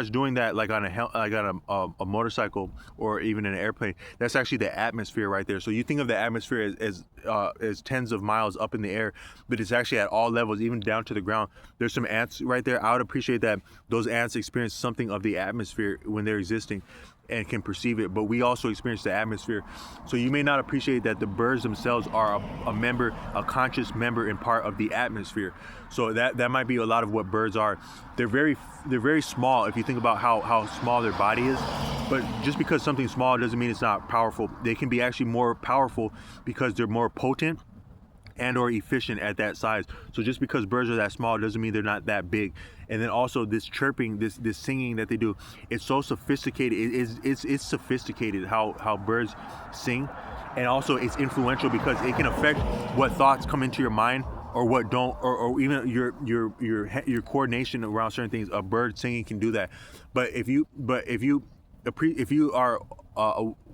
doing that, like on a motorcycle or even an airplane, that's actually the atmosphere right there. So you think of the atmosphere as tens of miles up in the air, but it's actually at all levels, even down to the ground. There's some ants right there. I would appreciate that those ants experience something of the atmosphere when they're existing and can perceive it, but we also experience the atmosphere. So you may not appreciate that the birds themselves are a conscious member and part of the atmosphere. So that might be a lot of what birds are. They're very small if you think about how small their body is, but just because something's small doesn't mean it's not powerful. They can be actually more powerful because they're more potent and or efficient at that size. So just because birds are that small doesn't mean they're not that big. And then also this chirping, this singing that they do, it's so sophisticated. It's sophisticated how birds sing, and also it's influential because it can affect what thoughts come into your mind or what don't, or even your coordination around certain things. A bird singing can do that. But if you are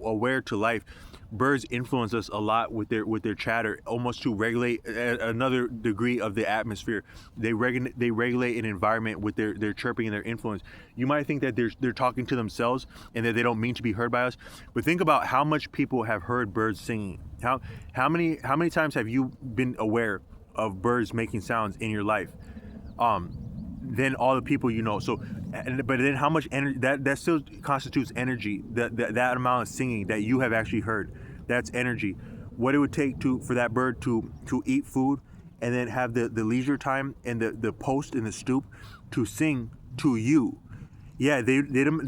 aware to life, birds influence us a lot with their chatter, almost to regulate another degree of the atmosphere. They regulate an environment with their chirping and their influence. You might think that they're talking to themselves and that they don't mean to be heard by us, but think about how much people have heard birds singing. How many times have you been aware of birds making sounds in your life? Then all the people you know. So, but then how much energy that still constitutes energy. That amount of singing that you have actually heard, that's energy. What it would take for that bird to eat food and then have the leisure time and the post and the stoop to sing to you. Yeah, they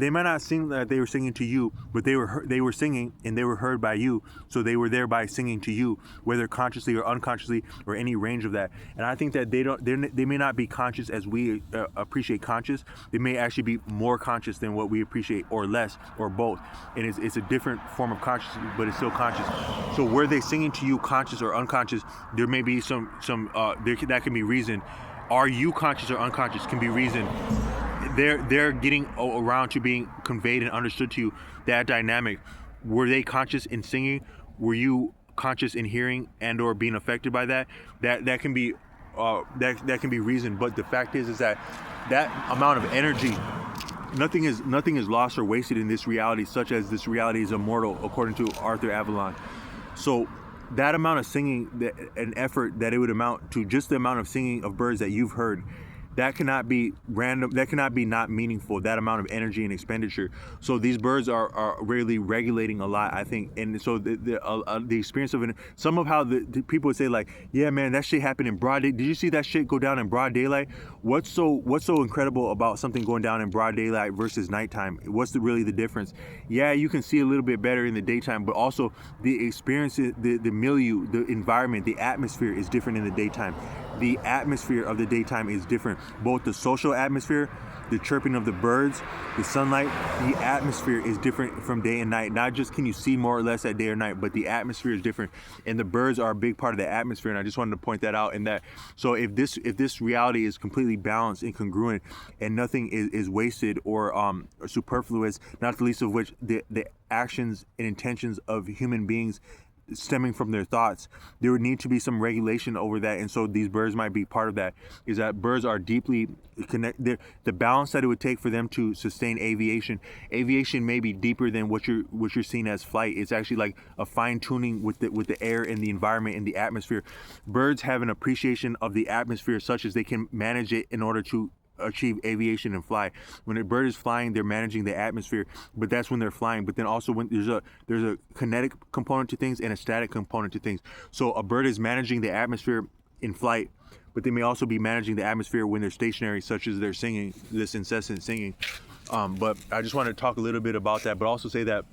might not sing that they were singing to you, but they were singing and they were heard by you, so they were thereby singing to you, whether consciously or unconsciously or any range of that. And I think that they may not be conscious as we appreciate conscious. They may actually be more conscious than what we appreciate, or less, or both. And it's a different form of consciousness, but it's still conscious. So were they singing to you, conscious or unconscious? There may be some that can be reasoned. Are you conscious or unconscious? Can be reasoned. they're getting around to being conveyed and understood to you. That dynamic, were they conscious in singing? Were you conscious in hearing and or being affected by that? That can be that can be reasoned. But the fact is that amount of energy, nothing is lost or wasted in this reality, such as this reality is immortal, according to Arthur Avalon. So that amount of singing, an effort that it would amount to, just the amount of singing of birds that you've heard, that cannot be random, that cannot be not meaningful, that amount of energy and expenditure. So these birds are really regulating a lot, I think. And so the experience of it, some of how the people would say like, yeah man, that shit happened in broad day. Did you see that shit go down in broad daylight? What's so incredible about something going down in broad daylight versus nighttime? What's really the difference? Yeah, you can see a little bit better in the daytime, but also the experience, the milieu, the environment, the atmosphere is different in the daytime. The atmosphere of the daytime is different. Both the social atmosphere, the chirping of the birds, the sunlight, the atmosphere is different from day and night. Not just can you see more or less at day or night, but the atmosphere is different. And the birds are a big part of the atmosphere. And I just wanted to point that out. And that, so if this reality is completely balanced and congruent, and nothing is wasted or superfluous, not the least of which the actions and intentions of human beings stemming from their thoughts, there would need to be some regulation over that. And so these birds might be part of that. Is that birds are deeply connected. The balance that it would take for them to sustain aviation may be deeper than what you're seeing as flight. It's actually like a fine tuning with the air and the environment and the atmosphere. Birds have an appreciation of the atmosphere such as they can manage it in order to achieve aviation and fly. When a bird is flying, they're managing the atmosphere, but that's when they're flying. But then also when there's a kinetic component to things and a static component to things. So a bird is managing the atmosphere in flight, but they may also be managing the atmosphere when they're stationary, such as they're singing, this incessant singing. But I just want to talk a little bit about that, but also say that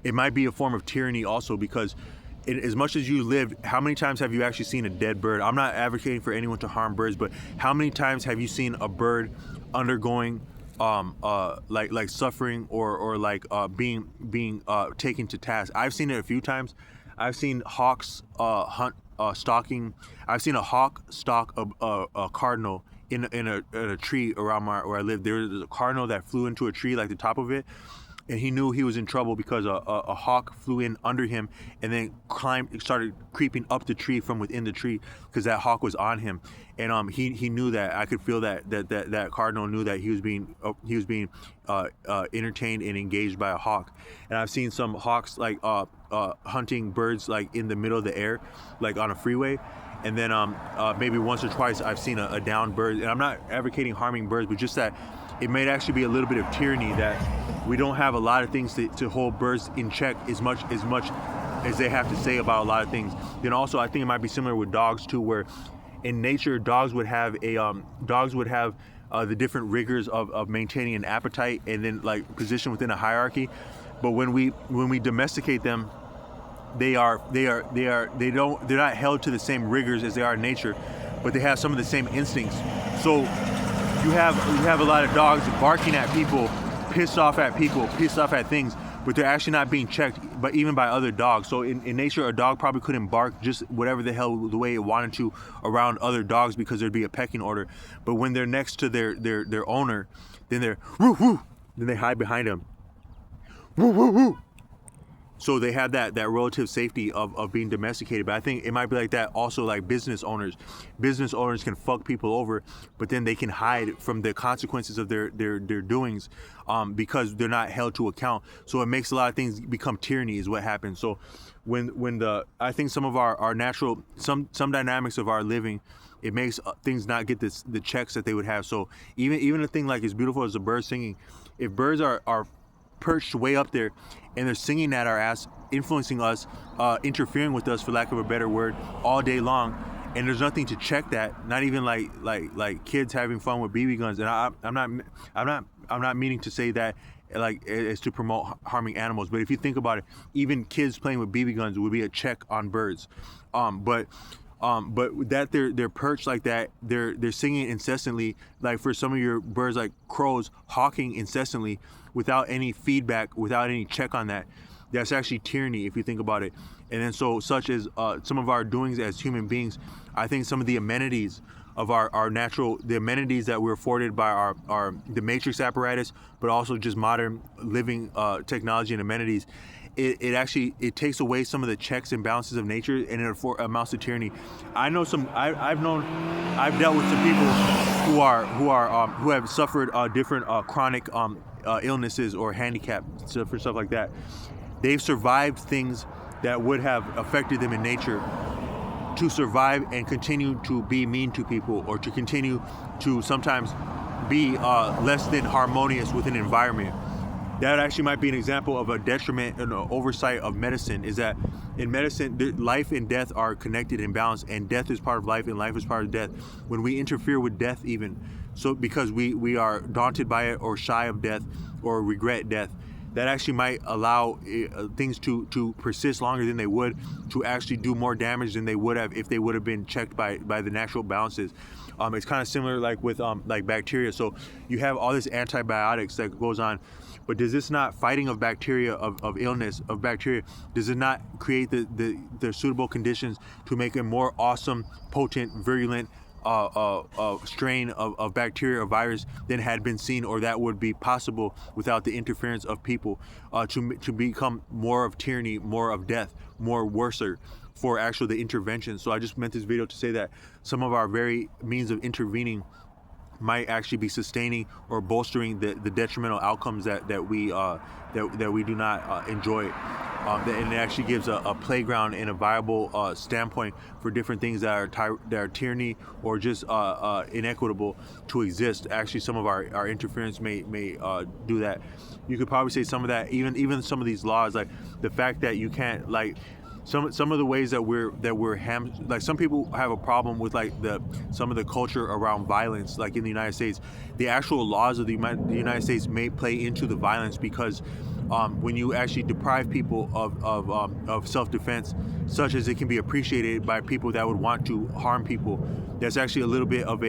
it might be a form of tyranny also, because as much as you lived, how many times have you actually seen a dead bird? I'm not advocating for anyone to harm birds, but how many times have you seen a bird undergoing like suffering or like being taken to task? I've seen it a few times. I've seen hawks stalking. I've seen a hawk stalk a cardinal in a tree around where I live. There was a cardinal that flew into a tree, like the top of it. And he knew he was in trouble because a hawk flew in under him and then started creeping up the tree from within the tree, because that hawk was on him. And he knew that. I could feel that cardinal knew that he was being entertained and engaged by a hawk. And I've seen some hawks like hunting birds like in the middle of the air, like on a freeway. And then maybe once or twice I've seen a downed bird. And I'm not advocating harming birds, but just that it may actually be a little bit of tyranny, that we don't have a lot of things to hold birds in check as much as they have to say about a lot of things. Then also I think it might be similar with dogs too, where in nature dogs would have the different rigors of maintaining an appetite and then like position within a hierarchy. But when we domesticate them, they're not held to the same rigors as they are in nature, but they have some of the same instincts. So you have a lot of dogs barking at people, pissed off at people, pissed off at things, but they're actually not being checked, but even by other dogs. So in nature, a dog probably couldn't bark just whatever the hell the way it wanted to around other dogs, because there'd be a pecking order. But when they're next to their owner, then they're woo woo, then they hide behind him, woo woo woo. So they have that relative safety of being domesticated. But I think it might be like that also, like business owners. Business owners can fuck people over, but then they can hide from the consequences of their doings because they're not held to account. So it makes a lot of things become tyranny is what happens. So I think some of our natural, some dynamics of our living, it makes things not get the checks that they would have. So even a thing like as beautiful as a bird singing, if birds are perched way up there and they're singing at our ass, influencing us, interfering with us, for lack of a better word, all day long, and there's nothing to check that, not even like kids having fun with BB guns. And I'm not meaning to say that like is to promote harming animals, but if you think about it, even kids playing with BB guns would be a check on birds. But that they're perched like that, they're singing incessantly, like for some of your birds like crows, hawking incessantly without any feedback, without any check on that. That's actually tyranny if you think about it. And then so such as some of our doings as human beings, I think some of the amenities of our natural, the amenities that we're afforded by the matrix apparatus, but also just modern living technology and amenities, it actually takes away some of the checks and balances of nature, and it amounts to tyranny. I've dealt with some people who have suffered different chronic illnesses or handicap stuff like that. They've survived things that would have affected them in nature, to survive and continue to be mean to people, or to continue to sometimes be less than harmonious with an environment. That actually might be an example of a detriment and an oversight of medicine, is that in medicine, life and death are connected and balanced, and death is part of life and life is part of death. When we interfere with death even, so because we are daunted by it or shy of death or regret death, that actually might allow things to persist longer than they would, to actually do more damage than they would have if they would have been checked by the natural balances. It's kind of similar like with like bacteria. So you have all this antibiotics that goes on, but does this not, fighting of bacteria, of illness, of bacteria, does it not create the suitable conditions to make a more awesome, potent, virulent strain of bacteria or virus than had been seen, or that would be possible without the interference of people, to become more of tyranny, more of death, more worser for actual the intervention. So I just meant this video to say that some of our very means of intervening might actually be sustaining or bolstering the detrimental outcomes that we do not enjoy. And it actually gives a playground and a viable standpoint for different things that are tyranny or just inequitable to exist. Actually, some of our interference may do that. You could probably say some of that, even some of these laws, like the fact that you can't, like, some of the ways that we're like, some people have a problem with like some of the culture around violence, like in the United States. The actual laws of the United States may play into the violence, because when you actually deprive people of self-defense, such as it can be appreciated by people that would want to harm people, that's actually a little bit of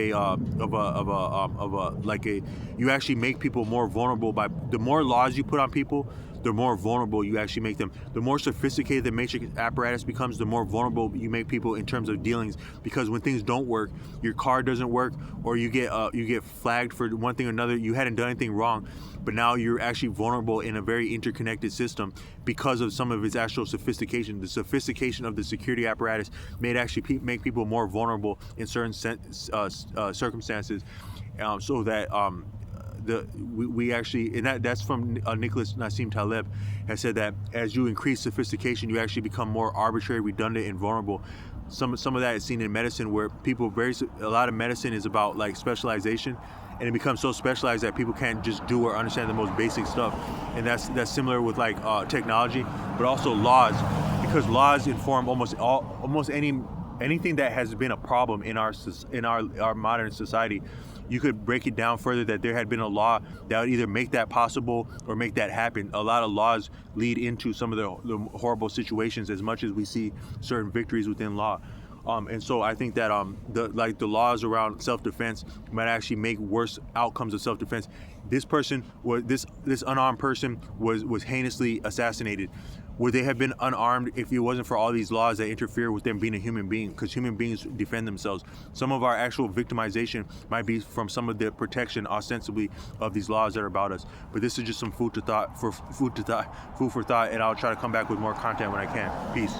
you actually make people more vulnerable. By the more laws you put on people, the more vulnerable you actually make them. The more sophisticated the matrix apparatus becomes, the more vulnerable you make people in terms of dealings. Because when things don't work, your car doesn't work, or you get flagged for one thing or another, you hadn't done anything wrong, but now you're actually vulnerable in a very interconnected system because of some of its actual sophistication. The sophistication of the security apparatus may actually make people more vulnerable in certain circumstances, so that we actually, and that's from Nicholas Nassim Taleb, has said that as you increase sophistication, you actually become more arbitrary, redundant, and vulnerable. Some of that is seen in medicine, where a lot of medicine is about like specialization, and it becomes so specialized that people can't just do or understand the most basic stuff. And that's similar with like technology, but also laws, because laws inform almost anything that has been a problem in our modern society. You could break it down further, that there had been a law that would either make that possible or make that happen. A lot of laws lead into some of the horrible situations, as much as we see certain victories within law. And so I think that the laws around self-defense might actually make worse outcomes of self-defense. This unarmed person was heinously assassinated. Would they have been unarmed if it wasn't for all these laws that interfere with them being a human being? Because human beings defend themselves. Some of our actual victimization might be from some of the protection, ostensibly, of these laws that are about us. But this is just some food for thought, and I'll try to come back with more content when I can. Peace.